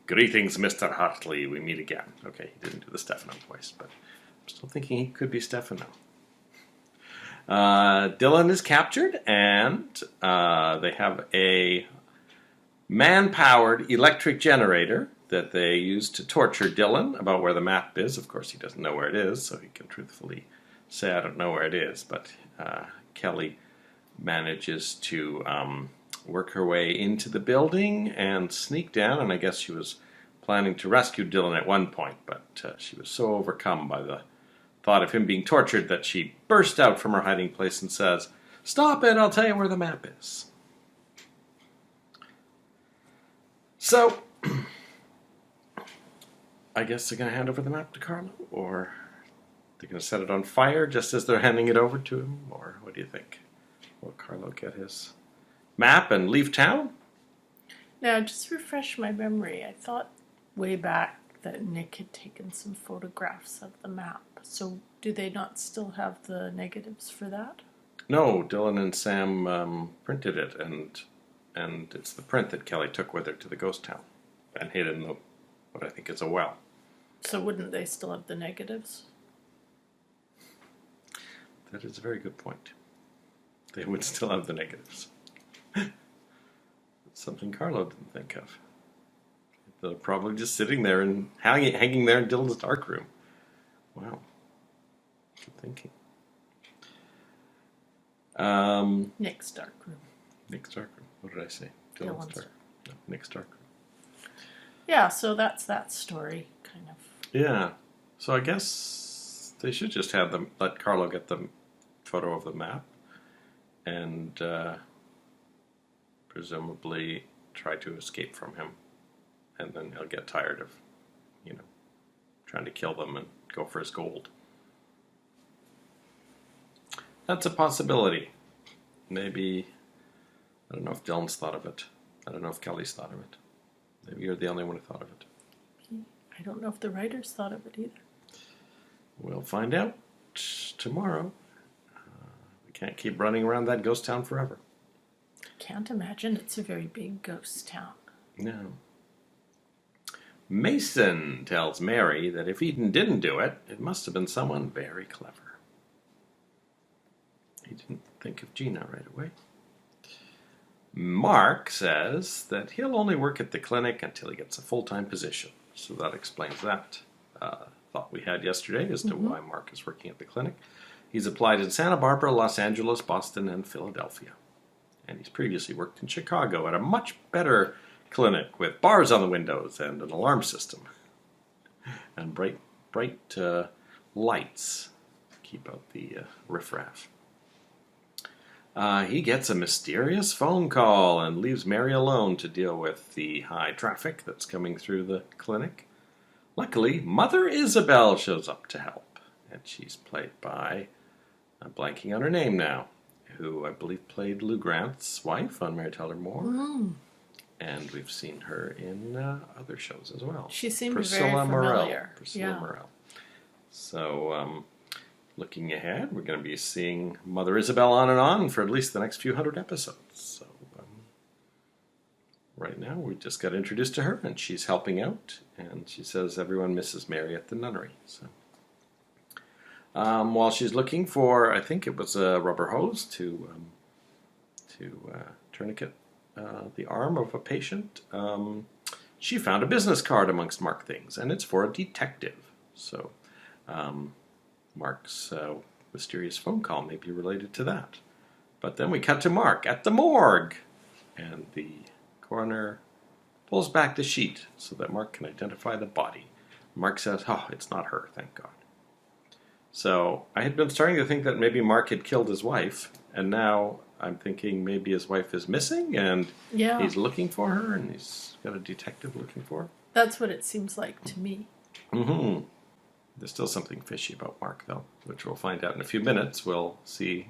Greetings, Mr. Hartley. We meet again. Okay, he didn't do the Stefano voice, but I'm still thinking he could be Stefano. Dylan is captured, and they have a man-powered electric generator that they use to torture Dylan about where the map is. Of course, he doesn't know where it is, so he can truthfully say, I don't know where it is. But Kelly manages to work her way into the building and sneak down, and I guess she was planning to rescue Dylan at one point, but she was so overcome by the thought of him being tortured that she burst out from her hiding place and says, "Stop it, I'll tell you where the map is." So, I guess they're going to hand over the map to Carlo, or they're going to set it on fire just as they're handing it over to him, or what do you think? Will Carlo get his map and leave town? Now, just refresh my memory. I thought way back that Nick had taken some photographs of the map. So do they not still have the negatives for that? No, Dylan and Sam printed it, and it's the print that Kelly took with her to the ghost town. and hid in what I think is a well. So wouldn't they still have the negatives? That is a very good point. They would still have the negatives. Something Carlo didn't think of. They're probably just sitting there and hanging there in Dylan's darkroom. Wow. Good thinking. Nick's darkroom. Nick's darkroom. What did I say? Dylan's darkroom. No, Nick's darkroom. Yeah, so that's that story, kind of. Yeah. So I guess they should just have them let Carlo get the photo of the map and presumably try to escape from him. And then he'll get tired of, trying to kill them and go for his gold. That's a possibility. Maybe, I don't know if Dylan's thought of it. I don't know if Kelly's thought of it. Maybe you're the only one who thought of it. I don't know if the writers thought of it either. We'll find out tomorrow. We can't keep running around that ghost town forever. Can't imagine it's a very big ghost town. No. Mason tells Mary that if Eden didn't do it, it must have been someone very clever. He didn't think of Gina right away. Mark says that he'll only work at the clinic until he gets a full-time position. So that explains that thought we had yesterday as to why Mark is working at the clinic. He's applied in Santa Barbara, Los Angeles, Boston, and Philadelphia. And he's previously worked in Chicago at a much better clinic with bars on the windows and an alarm system. And bright lights to keep out the riffraff. He gets a mysterious phone call and leaves Mary alone to deal with the high traffic that's coming through the clinic. Luckily, Mother Isabel shows up to help, and she's played by, I'm blanking on her name now, who I believe played Lou Grant's wife on Mary Tyler Moore. And we've seen her in other shows as well. She seemed very familiar. Priscilla Morel. So, looking ahead, we're going to be seeing Mother Isabel on and on for at least the next few hundred episodes. So, right now, we just got introduced to her, and she's helping out. And she says everyone misses Mary at the nunnery. So, while she's looking for, I think it was a rubber hose to tourniquet the arm of a patient, she found a business card amongst Mark things, and it's for a detective. So, Mark's mysterious phone call may be related to that. But then we cut to Mark at the morgue, and the coroner pulls back the sheet so that Mark can identify the body. Mark says, "Oh, it's not her, thank God." So I had been starting to think that maybe Mark had killed his wife, and now I'm thinking maybe his wife is missing, and he's looking for her, and he's got a detective looking for her. That's what it seems like to me. There's still something fishy about Mark, though, which we'll find out in a few minutes. We'll see.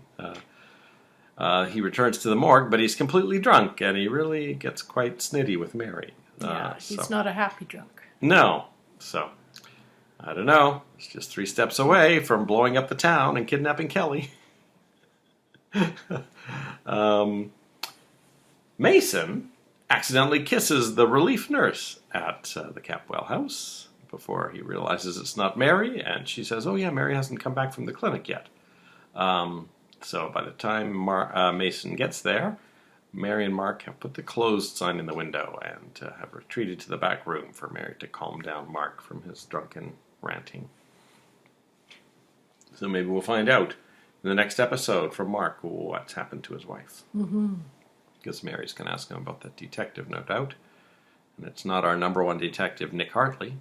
He returns to the morgue, but he's completely drunk, and he really gets quite snitty with Mary. He's not a happy drunk. No. So, I don't know. It's just 3 steps away from blowing up the town and kidnapping Kelly. Mason accidentally kisses the relief nurse at the Capwell house before he realizes it's not Mary, and she says, "Oh yeah, Mary hasn't come back from the clinic yet." So by the time Mason gets there, Mary and Mark have put the closed sign in the window and have retreated to the back room for Mary to calm down Mark from his drunken ranting. So maybe we'll find out in the next episode from Mark what's happened to his wife. Because Mary's going to ask him about that detective, no doubt. And it's not our number one detective, Nick Hartley.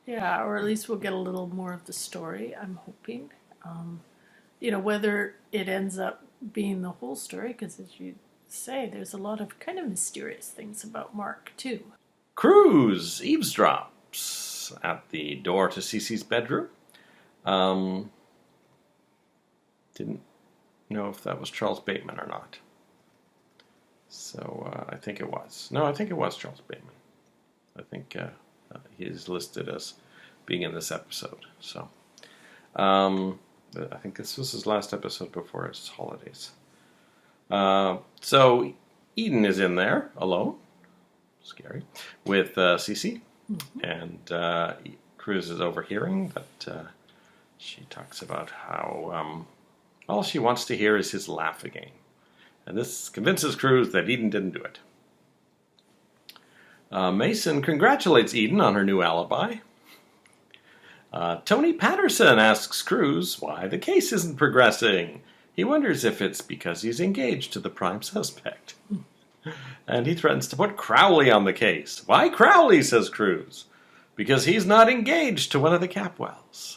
Yeah, or at least we'll get a little more of the story, I'm hoping. Whether it ends up being the whole story, because as you say, there's a lot of kind of mysterious things about Mark, too. Cruz eavesdrops at the door to Cece's bedroom. Didn't know if that was Charles Bateman or not. So I think it was. No, I think it was Charles Bateman. I think he is listed as being in this episode. So I think this was his last episode before his holidays. So Eden is in there alone. scary, with Cece. And Cruz is overhearing that she talks about how all she wants to hear is his laugh again. And this convinces Cruz that Eden didn't do it. Mason congratulates Eden on her new alibi. Tony Patterson asks Cruz why the case isn't progressing. He wonders if it's because he's engaged to the prime suspect. And he threatens to put Crowley on the case. Why Crowley, says Cruz? Because he's not engaged to one of the Capwells.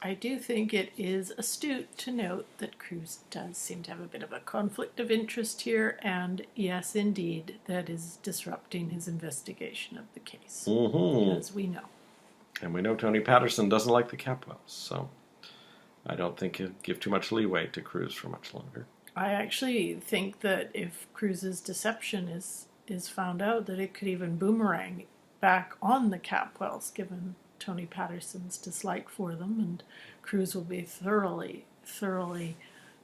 I do think it is astute to note that Cruz does seem to have a bit of a conflict of interest here, and yes, indeed, that is disrupting his investigation of the case, as we know. And we know Tony Patterson doesn't like the Capwells, so I don't think he'll give too much leeway to Cruz for much longer. I actually think that if Cruz's deception is found out, that it could even boomerang back on the Capwells, given Tony Patterson's dislike for them, and Cruz will be thoroughly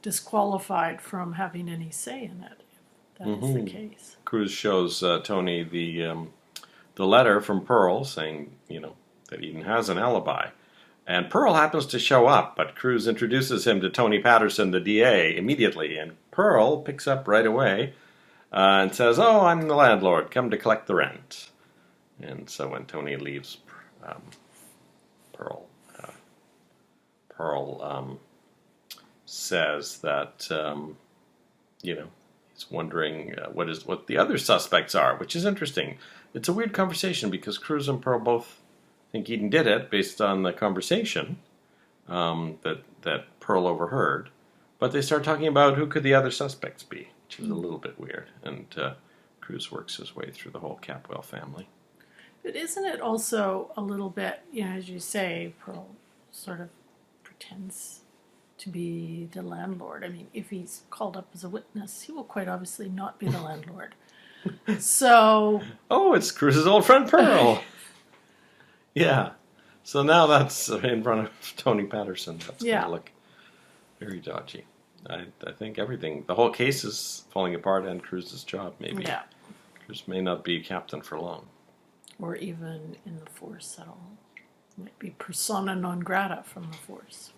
disqualified from having any say in it, if that is the case. Cruz shows Tony the letter from Pearl saying, that Eden has an alibi. And Pearl happens to show up, but Cruz introduces him to Tony Patterson, the DA, immediately. And Pearl picks up right away and says, "Oh, I'm the landlord, come to collect the rent." And so when Tony leaves, Pearl says that, he's wondering what the other suspects are, which is interesting. It's a weird conversation because Cruz and Pearl both think Eden did it based on the conversation that Pearl overheard. But they start talking about who could the other suspects be, which is a little bit weird. And Cruz works his way through the whole Capwell family. But isn't it also a little bit, as you say, Pearl sort of pretends to be the landlord. I mean, if he's called up as a witness, he will quite obviously not be the landlord. So... Oh, it's Cruz's old friend Pearl. Yeah. So now that's in front of Tony Patterson. That's going to look very dodgy. I think the whole case is falling apart and Cruz's job, maybe. Yeah. Cruz may not be captain for long. Or even in the Force at all. Might be persona non grata from the Force.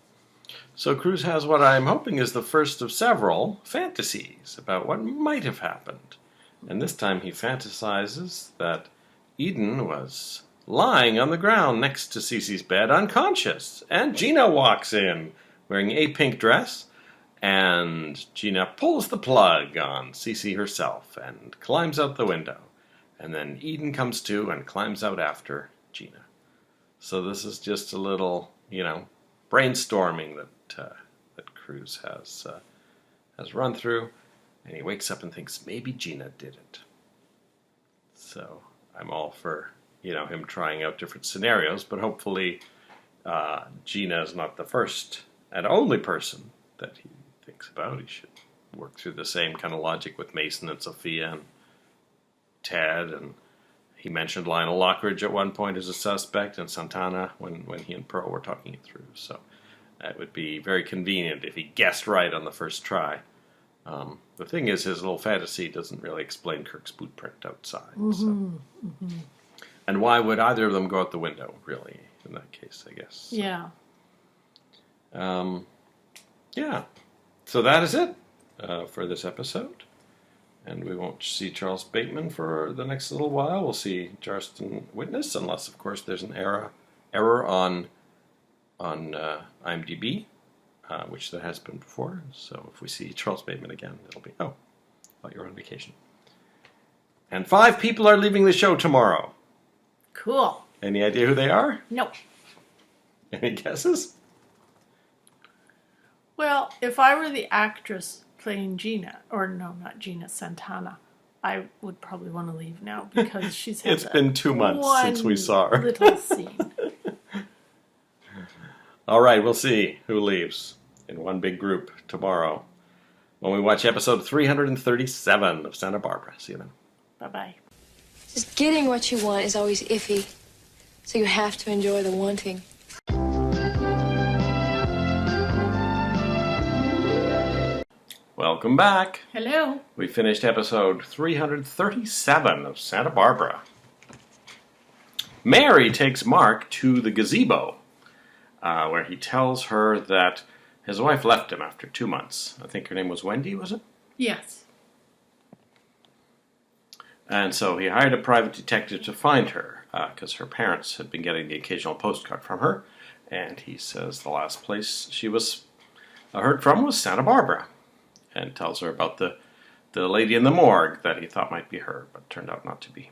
So Cruz has what I'm hoping is the first of several fantasies about what might have happened. And this time he fantasizes that Eden was lying on the ground next to Cece's bed, unconscious. And Gina walks in, wearing a pink dress. And Gina pulls the plug on Cece herself and climbs out the window. And then Eden comes to and climbs out after Gina. So this is just a little, brainstorming that Cruz has run through. And he wakes up and thinks, maybe Gina did it. So I'm all for, him trying out different scenarios. But hopefully Gina is not the first and only person that he thinks about. He should work through the same kind of logic with Mason and Sophia and Ted, and he mentioned Lionel Lockridge at one point as a suspect, and Santana when he and Pearl were talking it through. So it would be very convenient if he guessed right on the first try. The thing is, his little fantasy doesn't really explain Kirk's boot print outside. And why would either of them go out the window, really, in that case, I guess. So. Yeah. So that is it for this episode. And we won't see Charles Bateman for the next little while. We'll see Justin Witness, unless, of course, there's an error on IMDb, which there has been before. So if we see Charles Bateman again, it'll be, oh, thought you were on vacation. And 5 people are leaving the show tomorrow. Cool. Any idea who they are? Nope. Any guesses? Well, if I were the actress playing Gina, or no, not Gina, Santana, I would probably want to leave now because she's had It's been 2 months since we saw her. Little scene. All right, we'll see who leaves in one big group tomorrow when we watch episode 337 of Santa Barbara. See you then. Bye-bye. Just getting what you want is always iffy, so you have to enjoy the wanting. Welcome back. Hello. We finished episode 337 of Santa Barbara. Mary takes Mark to the gazebo, where he tells her that his wife left him after 2 months. I think her name was Wendy, was it? Yes. And so he hired a private detective to find her, because her parents had been getting the occasional postcard from her. And he says the last place she was heard from was Santa Barbara. And tells her about the lady in the morgue that he thought might be her, but turned out not to be.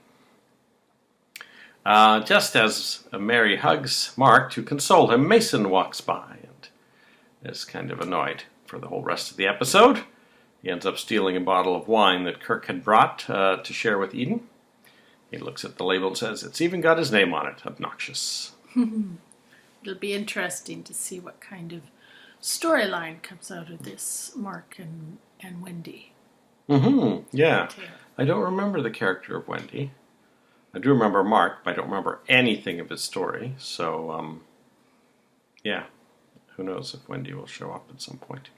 Just as Mary hugs Mark to console him, Mason walks by and is kind of annoyed for the whole rest of the episode. He ends up stealing a bottle of wine that Kirk had brought to share with Eden. He looks at the label and says, "It's even got his name on it. Obnoxious." It'll be interesting to see what kind of storyline comes out of this Mark and Wendy. Yeah. tale. I don't remember the character of Wendy. I do remember Mark, but I don't remember anything of his story. So, yeah. Who knows if Wendy will show up at some point.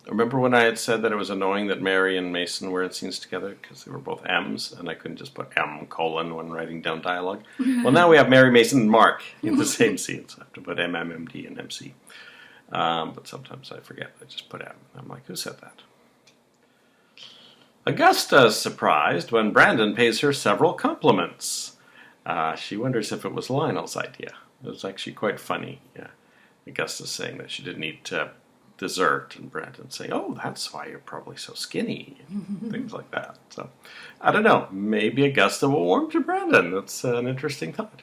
Remember when I had said that it was annoying that Mary and Mason were in scenes together because they were both M's and I couldn't just put M: when writing down dialogue? Well, now we have Mary, Mason, and Mark in the same scene, so I have to put M, M, M, D, and MC. But sometimes I forget. I just put M. I'm like, who said that? Augusta's surprised when Brandon pays her several compliments. She wonders if it was Lionel's idea. It was actually quite funny. Yeah. Augusta's saying that she didn't eat dessert, and Brandon saying, "Oh, that's why you're probably so skinny," and things like that. So, I don't know. Maybe Augusta will warm to Brandon. That's an interesting thought.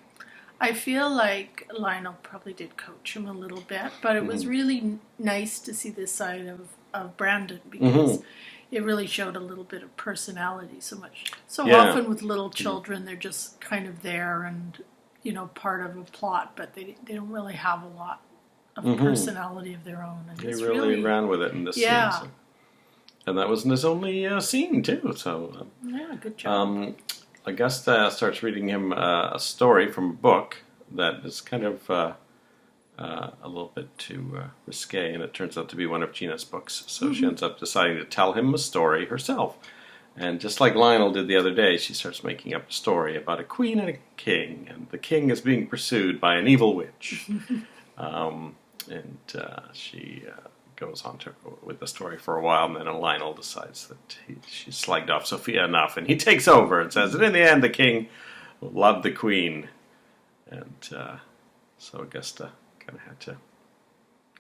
I feel like Lionel probably did coach him a little bit, but it was really nice to see this side of Brandon because it really showed a little bit of personality. So often with little children, they're just kind of there and, part of a plot, but they don't really have a lot of personality of their own. And He really ran with it in this scene. So. And that wasn't his only scene, too. So yeah, good job. Augusta starts reading him a story from a book that is kind of a little bit too risque, and it turns out to be one of Gina's books. So she ends up deciding to tell him a story herself. And just like Lionel did the other day, she starts making up a story about a queen and a king, and the king is being pursued by an evil witch. She goes on with the story for a while, and then Lionel decides that she's slagged off Sophia enough, and he takes over and says that in the end the king loved the queen. And so Augusta kind of had to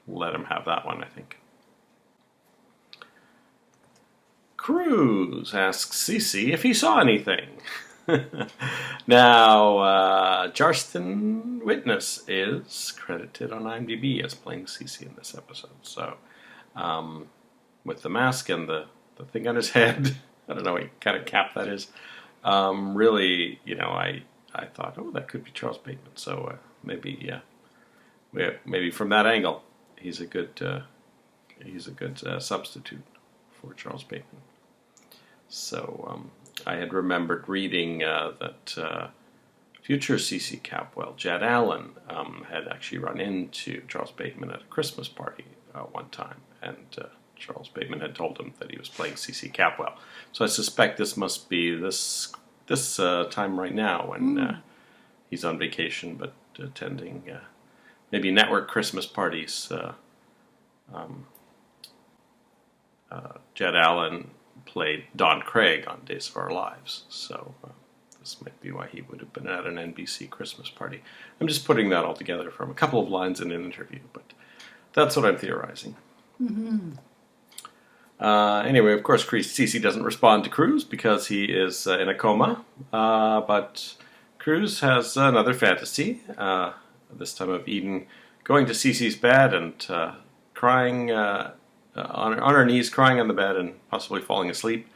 let him have that one, I think. Cruz asks Cece if he saw anything. Now, Jarston Witness is credited on IMDb as playing Cece in this episode. So, with the mask and the thing on his head, I don't know what kind of cap that is. Really, I thought, oh, that could be Charles Bateman. So maybe from that angle, he's a good substitute for Charles Bateman. So I had remembered reading that future C.C. Capwell, Jed Allen, had actually run into Charles Bateman at a Christmas party one time, and Charles Bateman had told him that he was playing C.C. Capwell. So I suspect this must be this time right now when he's on vacation, but attending maybe network Christmas parties. Jed Allen played Don Craig on Days of Our Lives, so this might be why he would have been at an NBC Christmas party. I'm just putting that all together from a couple of lines in an interview, but that's what I'm theorizing. Anyway, of course, Cece doesn't respond to Cruz because he is in a coma, but Cruz has another fantasy, this time of Eden going to Cece's bed and crying on her knees, crying on the bed and possibly falling asleep.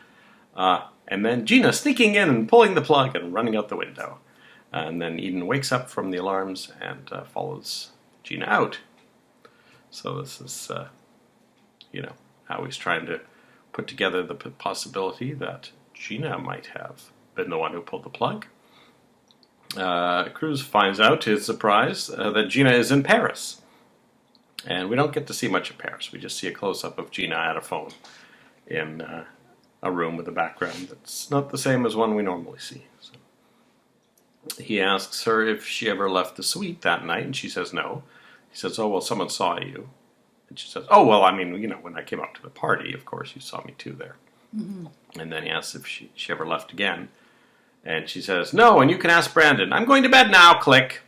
And then Gina sneaking in and pulling the plug and running out the window. And then Eden wakes up from the alarms and follows Gina out. So this is, how he's trying to put together the possibility that Gina might have been the one who pulled the plug. Cruz finds out, to his surprise, that Gina is in Paris. And we don't get to see much of Paris. We just see a close-up of Gina at a phone in a room with a background that's not the same as one we normally see. So he asks her if she ever left the suite that night, and she says no. He says, oh, well, someone saw you. And she says, oh, well, I mean, when I came up to the party, of course, you saw me too there. Mm-hmm. And then he asks if she ever left again. And she says, no, and you can ask Brandon. I'm going to bed now, click.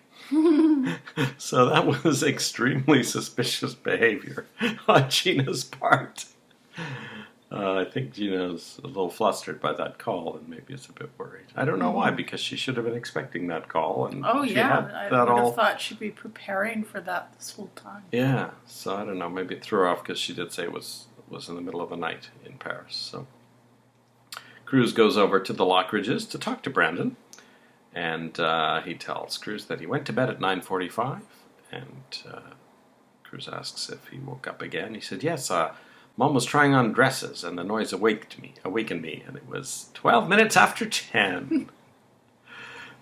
So that was extremely suspicious behavior on Gina's part. I think Gina's a little flustered by that call, and maybe is a bit worried. I don't know why, because she should have been expecting that call. And Oh, she yeah. had I that would all... have thought she'd be preparing for that this whole time. Yeah, so I don't know. Maybe it threw her off because she did say it was in the middle of the night in Paris. So Cruz goes over to the Lockridges to talk to Brandon. And he tells Cruz that he went to bed at 9:45, and Cruz asks if he woke up again. He said, yes, Mom was trying on dresses, and the noise awakened me, and it was 12 minutes after 10.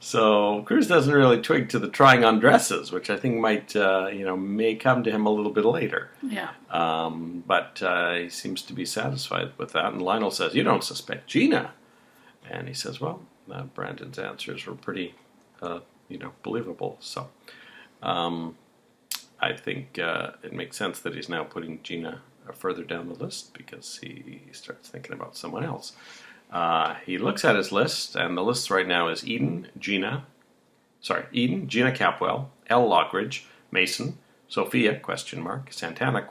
So Cruz doesn't really twig to the trying on dresses, which I think may come to him a little bit later. Yeah. But he seems to be satisfied with that, and Lionel says, you don't suspect Gina. And he says, well, Brandon's answers were pretty, believable. So I think it makes sense that he's now putting Gina further down the list because he starts thinking about someone else. He looks at his list, and the list right now is Eden, Gina Capwell, L. Lockridge, Mason, Sophia, ? Santana, ?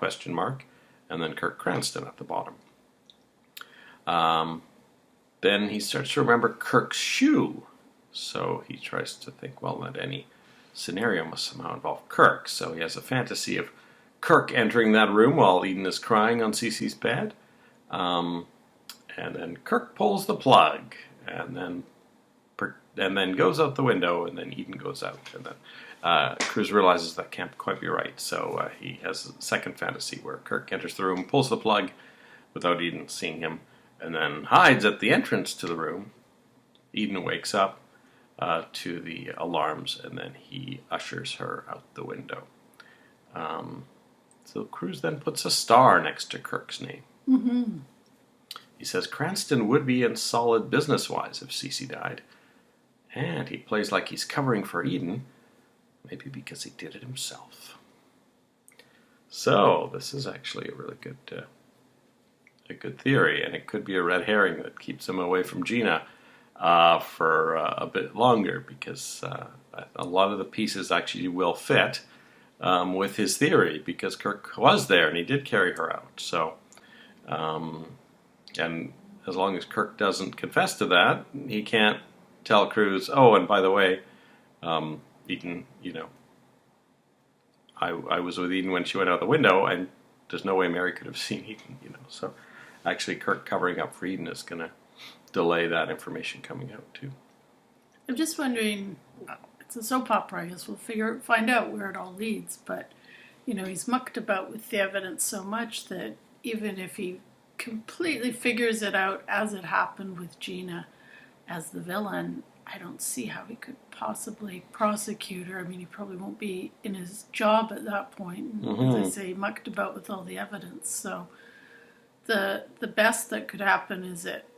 And then Kirk Cranston at the bottom. Then he starts to remember Kirk's shoe. So he tries to think, well, that any scenario must somehow involve Kirk. So he has a fantasy of Kirk entering that room while Eden is crying on Cece's bed. And then Kirk pulls the plug and then goes out the window, and then Eden goes out. And then Cruz realizes that can't quite be right. So he has a second fantasy where Kirk enters the room, pulls the plug without Eden seeing him, and then hides at the entrance to the room. Eden wakes up to the alarms, and then he ushers her out the window. So Cruz then puts a star next to Kirk's name. Mm-hmm. He says Cranston would be in solid business-wise if Cece died. And he plays like he's covering for Eden, maybe because he did it himself. So this is actually a really good theory, and it could be a red herring that keeps him away from Gina for a bit longer, because a lot of the pieces actually will fit with his theory, because Kirk was there and he did carry her out. So, and as long as Kirk doesn't confess to that, he can't tell Cruz, oh, and by the way, Eden, I was with Eden when she went out the window, and there's no way Mary could have seen Eden, So actually, Kirk covering up for Eden is going to delay that information coming out too. I'm just wondering, it's a soap opera, I guess we'll find out where it all leads, but, he's mucked about with the evidence so much that even if he completely figures it out as it happened with Gina as the villain, I don't see how he could possibly prosecute her. I mean, he probably won't be in his job at that point. Mm-hmm. As I say, he mucked about with all the evidence. So the best that could happen is it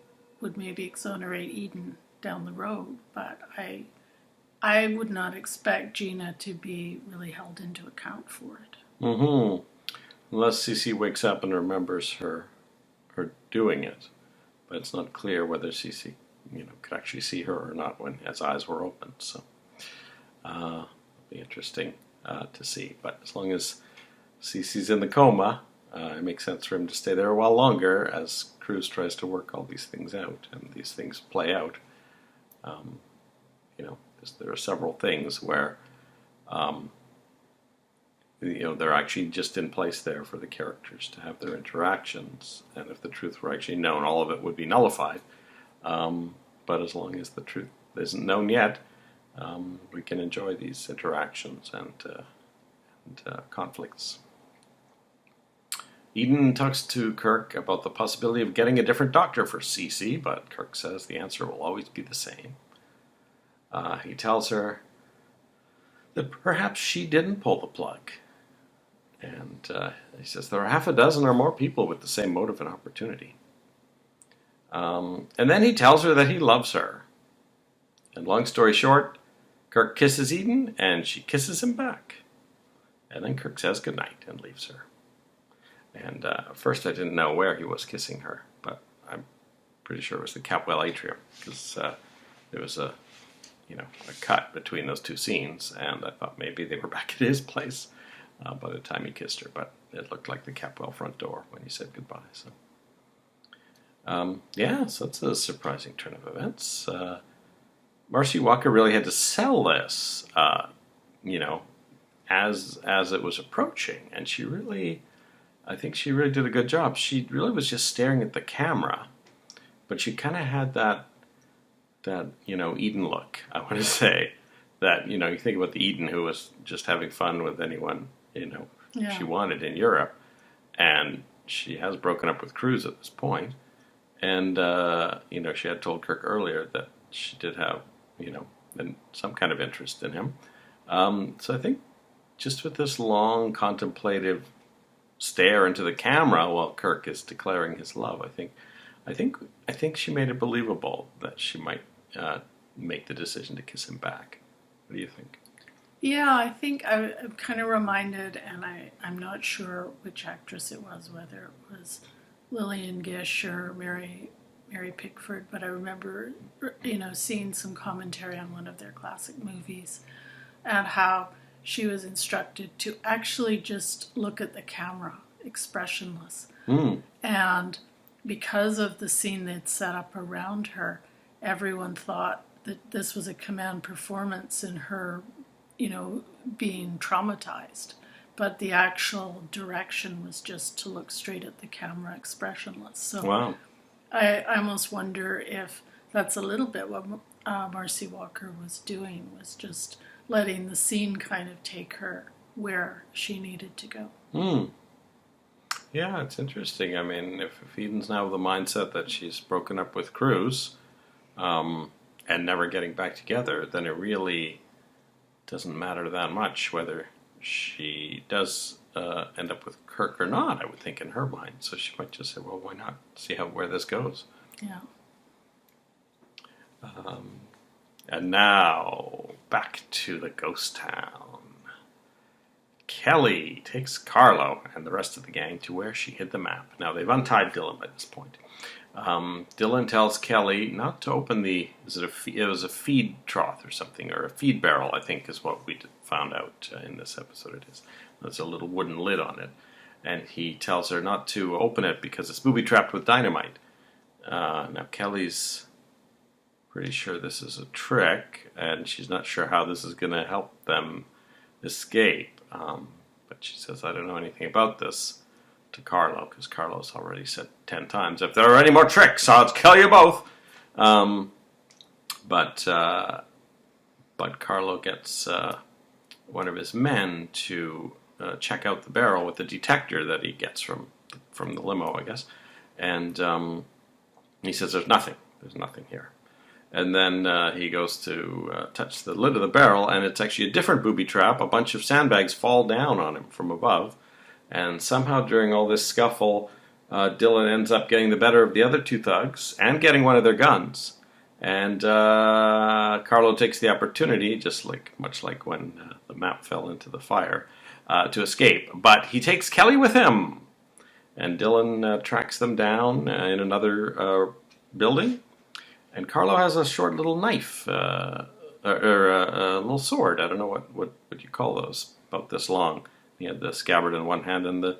would maybe exonerate Eden down the road. But I would not expect Gina to be really held into account for it. Mm-hmm. Unless Cece wakes up and remembers her doing it. But it's not clear whether Cece could actually see her or not when his eyes were open. So it'll be interesting to see. But as long as Cece's in the coma, it makes sense for him to stay there a while longer as Cruz tries to work all these things out and these things play out. There are several things where they're actually just in place there for the characters to have their interactions, and if the truth were actually known, all of it would be nullified. But as long as the truth isn't known yet, we can enjoy these interactions and conflicts. Eden talks to Kirk about the possibility of getting a different doctor for Cece, but Kirk says the answer will always be the same. He tells her that perhaps she didn't pull the plug. And he says there are half a dozen or more people with the same motive and opportunity. And then he tells her that he loves her. And long story short, Kirk kisses Eden, and she kisses him back. And then Kirk says goodnight and leaves her. And at first I didn't know where he was kissing her, but I'm pretty sure it was the Capwell atrium, because there was a cut between those two scenes, and I thought maybe they were back at his place by the time he kissed her, but it looked like the Capwell front door when he said goodbye. So, so it's a surprising turn of events. Marcy Walker really had to sell this, as it was approaching, and I think she really did a good job. She really was just staring at the camera, but she kind of had that Eden look. I want to say that, you think about the Eden who was just having fun with anyone, she wanted in Europe, and she has broken up with Cruz at this point, and she had told Kirk earlier that she did have some kind of interest in him. So I think just with this long contemplative stare into the camera while Kirk is declaring his love, I think she made it believable that she might make the decision to kiss him back. What do you think? Yeah, I think I'm kind of reminded, and I'm not sure which actress it was, whether it was Lillian Gish or Mary Pickford, but I remember, seeing some commentary on one of their classic movies and how she was instructed to actually just look at the camera, expressionless. And because of the scene they'd set up around her, everyone thought that this was a command performance in her, being traumatized. But the actual direction was just to look straight at the camera, expressionless. So Wow. I almost wonder if that's a little bit what Marcy Walker was doing, was just letting the scene kind of take her where she needed to go. Yeah, it's interesting. I mean, if Eden's now with the mindset that she's broken up with Cruz and never getting back together, then it really doesn't matter that much whether she does end up with Kirk or not, I would think, in her mind. So she might just say, well, why not? See where this goes. Yeah. And now, back to the ghost town. Kelly takes Carlo and the rest of the gang to where she hid the map. Now, they've untied Dylan by this point. Dylan tells Kelly not to open it was a feed trough or something, or a feed barrel, I think is what we found out in this episode it is. There's a little wooden lid on it. And he tells her not to open it because it's booby-trapped with dynamite. Now, Kelly's pretty sure this is a trick, and she's not sure how this is going to help them escape. But she says, I don't know anything about this to Carlo, because Carlo's already said 10 times, if there are any more tricks, I'll kill you both. But Carlo gets one of his men to check out the barrel with the detector that he gets from the limo, I guess. And he says, there's nothing here. And then he goes to touch the lid of the barrel, and it's actually a different booby trap. A bunch of sandbags fall down on him from above. And somehow during all this scuffle, Dylan ends up getting the better of the other two thugs and getting one of their guns. And Carlo takes the opportunity, much like when the map fell into the fire, to escape. But he takes Kelly with him. And Dylan tracks them down in another building. And Carlo has a short little knife, or a little sword. I don't know what you call those, about this long. He had the scabbard in one hand, and the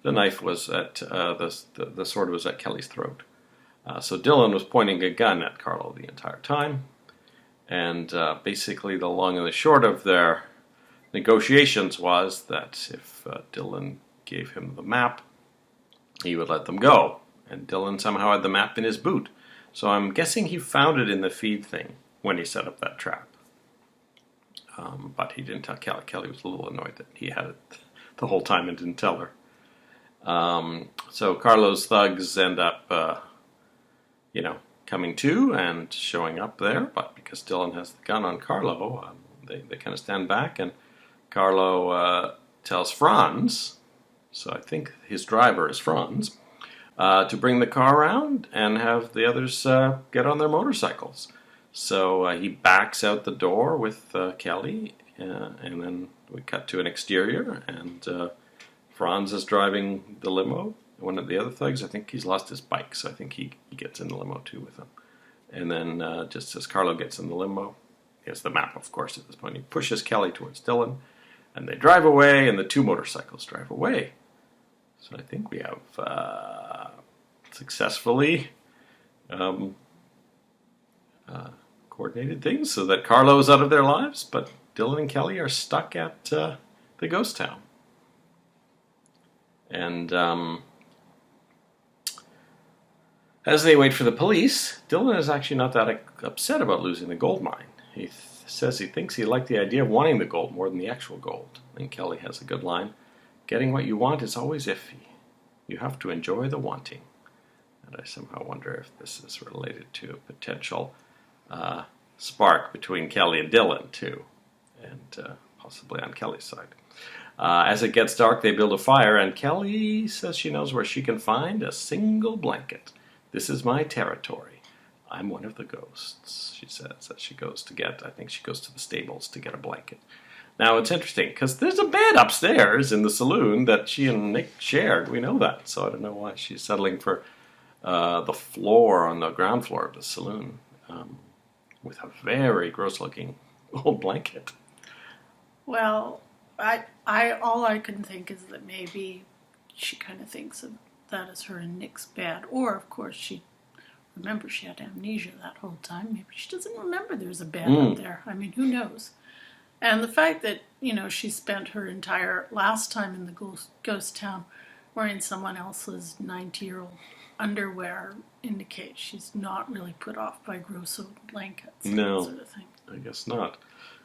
knife was at, the sword was at Kelly's throat. So Dylan was pointing a gun at Carlo the entire time. And basically the long and the short of their negotiations was that if Dylan gave him the map, he would let them go. And Dylan somehow had the map in his boot. So I'm guessing he found it in the feed thing when he set up that trap. But he didn't tell Kelly. Kelly was a little annoyed that he had it the whole time and didn't tell her. So Carlo's thugs end up, coming to and showing up there. But because Dylan has the gun on Carlo, they kind of stand back. And Carlo tells Franz, so I think his driver is Franz, to bring the car around and have the others get on their motorcycles. So he backs out the door with Kelly, and then we cut to an exterior, and Franz is driving the limo. One of the other thugs, I think he's lost his bike, so I think he gets in the limo too with him. And then just as Carlo gets in the limo, he has the map, of course, at this point. He pushes Kelly towards Dylan, and they drive away, and the two motorcycles drive away. So I think we have successfully coordinated things so that Carlo is out of their lives, but Dylan and Kelly are stuck at the ghost town. And as they wait for the police, Dylan is actually not that upset about losing the gold mine. He says he thinks he liked the idea of wanting the gold more than the actual gold. And Kelly has a good line. Getting what you want is always iffy. You have to enjoy the wanting. And I somehow wonder if this is related to a potential spark between Kelly and Dylan, too. And possibly on Kelly's side. As it gets dark, they build a fire, and Kelly says she knows where she can find a single blanket. This is my territory. I'm one of the ghosts, she says, as she goes to get, I think she goes to the stables to get a blanket. Now, it's interesting, because there's a bed upstairs in the saloon that she and Nick shared. We know that, so I don't know why she's settling for the floor on the ground floor of the saloon with a very gross-looking old blanket. Well, I all I can think is that maybe she kind of thinks of that as her and Nick's bed, or of course she had amnesia that whole time. Maybe she doesn't remember there's a bed up there. I mean, who knows? And the fact that she spent her entire last time in the ghost town wearing someone else's 90-year-old underwear indicates she's not really put off by gross old blankets. No, that sort of thing. I guess not.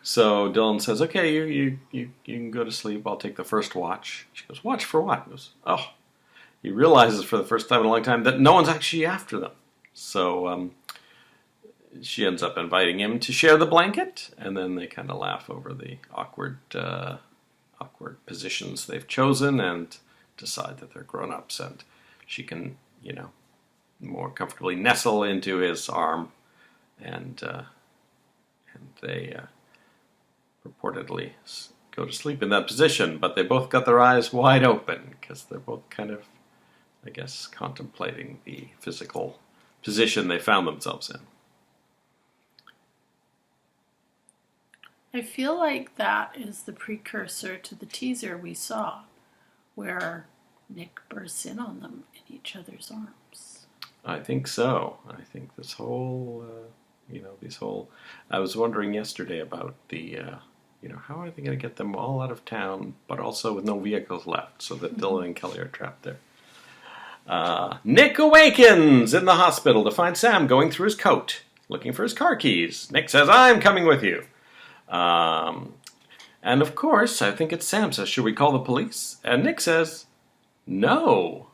So Dylan says, okay, you can go to sleep. I'll take the first watch. She goes, watch for what? He goes, oh. He realizes for the first time in a long time that no one's actually after them. So she ends up inviting him to share the blanket, and then they kind of laugh over the awkward positions they've chosen and decide that they're grown-ups, and she can, more comfortably nestle into his arm, and they purportedly go to sleep in that position, but they both got their eyes wide open because they're both kind of, I guess, contemplating the physical position they found themselves in. I feel like that is the precursor to the teaser we saw, where Nick bursts in on them in each other's arms. I think so. I think this whole, I was wondering yesterday about the, how are they going to get them all out of town, but also with no vehicles left, so that Dylan and Kelly are trapped there. Nick awakens in the hospital to find Sam going through his coat, looking for his car keys. Nick says, I'm coming with you. And of course, I think it's Sam says, should we call the police? And Nick says, no.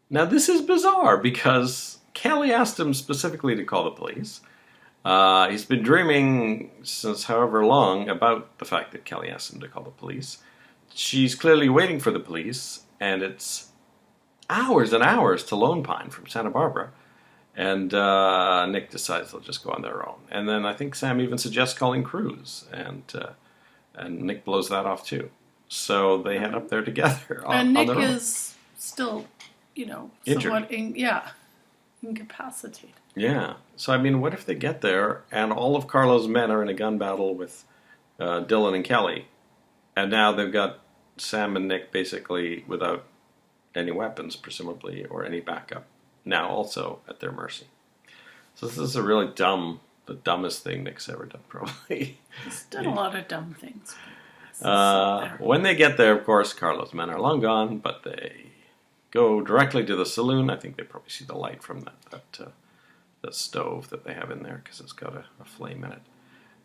Now, this is bizarre because Kelly asked him specifically to call the police. He's been dreaming since however long about the fact that Kelly asked him to call the police. She's clearly waiting for the police, and it's hours and hours to Lone Pine from Santa Barbara. And Nick decides they'll just go on their own. And then I think Sam even suggests calling Cruz, and Nick blows that off too. So they head up there together. And Nick on their own. is still, Injured. somewhat, incapacitated. Yeah. So, I mean, what if they get there and all of Carlo's men are in a gun battle with Dylan and Kelly, and now they've got Sam and Nick basically without any weapons, presumably, or any backup, now also at their mercy. So this is a really the dumbest thing Nick's ever done, probably. He's done a lot of dumb things. When they get there, of course, Carlo's men are long gone, but they go directly to the saloon. I think they probably see the light from that stove that they have in there because it's got a flame in it.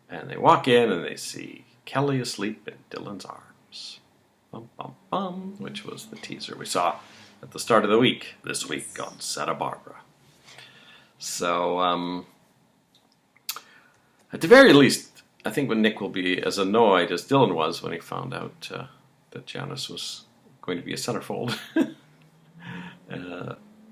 And they walk in and they see Kelly asleep in Dylan's arms. Bum, bum, bum, which was the teaser we saw at the start of the week, this week on Santa Barbara. So, at the very least, I think when Nick will be as annoyed as Dylan was when he found out that Janice was going to be a centerfold.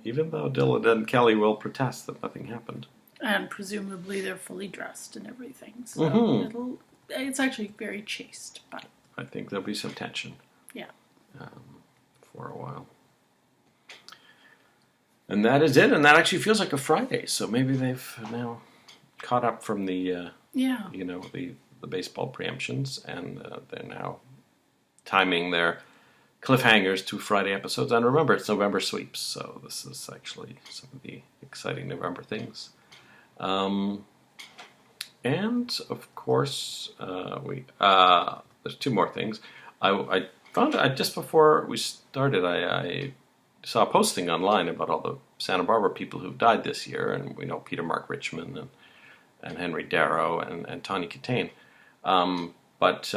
Even though Dylan and Kelly will protest that nothing happened. And presumably they're fully dressed and everything. So it's actually very chaste. But I think there'll be some tension. Yeah. For a while. And that is it. And that actually feels like a Friday. So maybe they've now caught up from the, the baseball preemptions. And they're now timing their cliffhangers to Friday episodes. And remember, it's November sweeps. So this is actually some of the exciting November things. And of course, there's two more things. I found just before we started, I saw a posting online about all the Santa Barbara people who've died this year, and we know Peter Mark Richmond and Henry Darrow and Tawny Katane. But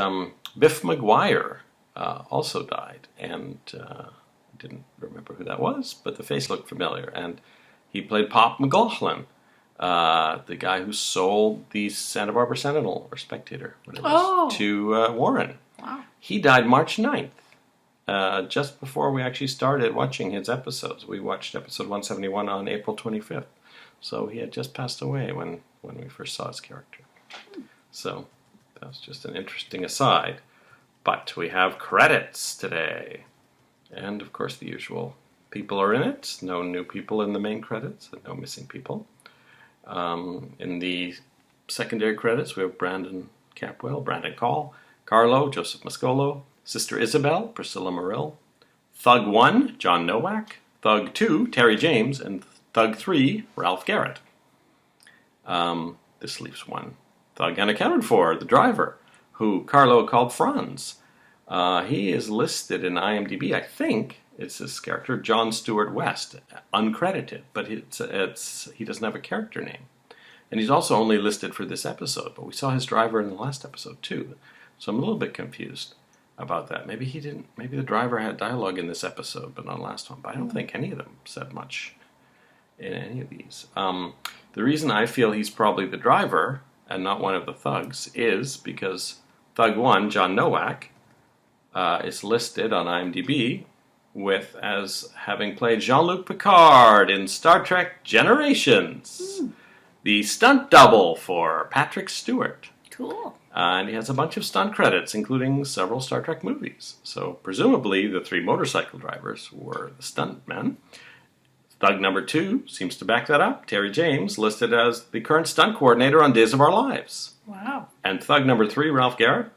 Biff McGuire also died, and I didn't remember who that was, but the face looked familiar. And he played Pop McLaughlin, the guy who sold the Santa Barbara Sentinel, or Spectator, whatever it was, to Warren. Wow. He died March 9th, just before we actually started watching his episodes. We watched episode 171 on April 25th. So he had just passed away when we first saw his character. So that was just an interesting aside. But we have credits today. And, of course, the usual people are in it. No new people in the main credits, and no missing people. In the secondary credits, we have Brandon Capwell, Brandon Call, Carlo, Joseph Mascolo, Sister Isabel, Priscilla Morrill, Thug 1, John Nowak, Thug 2, Terry James, and Thug 3, Ralph Garrett. This leaves one thug unaccounted for, the driver, who Carlo called Franz. He is listed in IMDb, I think it's his character, John Stewart West, uncredited, but he doesn't have a character name. And he's also only listed for this episode, but we saw his driver in the last episode too. So I'm a little bit confused about that. Maybe the driver had dialogue in this episode, but not the last one. But I don't think any of them said much in any of these. The reason I feel he's probably the driver and not one of the thugs is because Thug 1, John Nowak, is listed on IMDb as having played Jean-Luc Picard in Star Trek Generations, the stunt double for Patrick Stewart. Cool. And he has a bunch of stunt credits, including several Star Trek movies. So presumably the three motorcycle drivers were the stunt men. Thug number 2 seems to back that up. Terry James, listed as the current stunt coordinator on Days of Our Lives. Wow. And thug number 3, Ralph Garrett,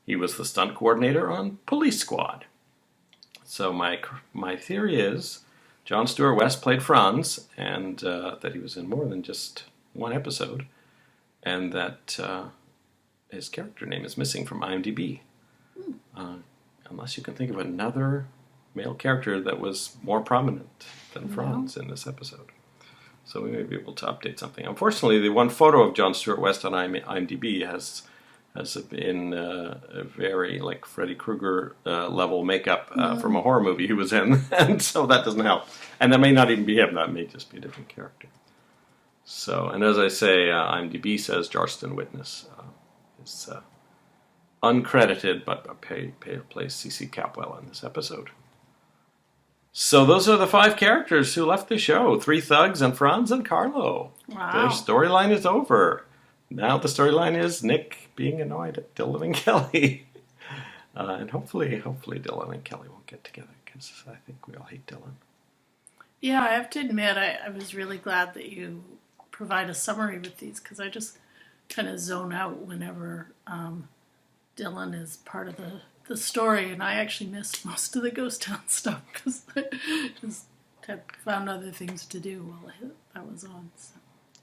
he was the stunt coordinator on Police Squad. So my theory is John Stewart West played Franz, and that he was in more than just one episode, and that his character name is missing from IMDb. Unless you can think of another male character that was more prominent than Franz in this episode. So we may be able to update something. Unfortunately, the one photo of John Stewart West on IMDb has been a very like Freddy Krueger level makeup from a horror movie he was in, and so that doesn't help. And that may not even be him; that may just be a different character. So, and as I say, IMDb says Jarston Witness is uncredited, but plays C.C. Capwell in this episode. So those are the 5 characters who left the show: 3 thugs and Franz and Carlo. Wow. Their storyline is over. Now the storyline is Nick being annoyed at Dylan and Kelly. And hopefully Dylan and Kelly won't get together, because I think we all hate Dylan. Yeah, I have to admit, I was really glad that you provide a summary with these, because I just kind of zone out whenever Dylan is part of the story, and I actually missed most of the Ghost Town stuff, because I just had found other things to do while that was on. So.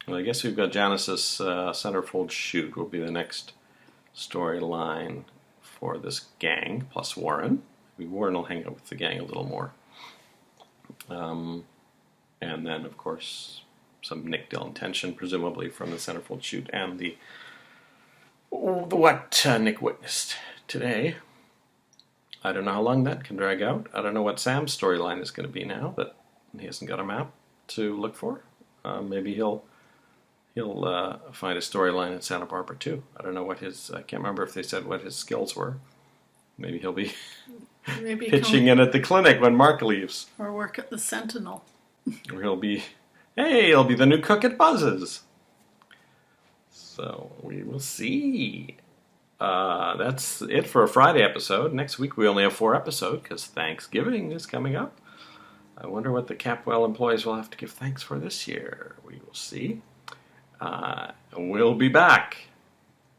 Well, I guess we've got Janice's centerfold shoot will be the next storyline for this gang, plus Warren. Maybe Warren will hang out with the gang a little more. And then, of course, some Nick Dillon tension, presumably from the centerfold shoot and what Nick witnessed today. I don't know how long that can drag out. I don't know what Sam's storyline is going to be now that he hasn't got a map to look for. Maybe he'll find a storyline in Santa Barbara too. I don't know what I can't remember if they said what his skills were. Maybe he'll be Maybe pitching in at the clinic when Mark leaves. or work at the Sentinel. Or he'll be the new cook at Buzz's. So we will see. That's it for a Friday episode. Next week we only have 4 episodes because Thanksgiving is coming up. I wonder what the Capwell employees will have to give thanks for this year. We will see. We'll be back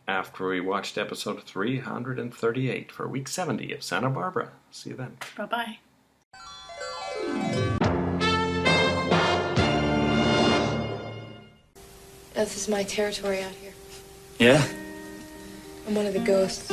after we watched episode 338 for week 70 of Santa Barbara. See you then. Bye-bye. This is my territory out here. Yeah? I'm one of the ghosts.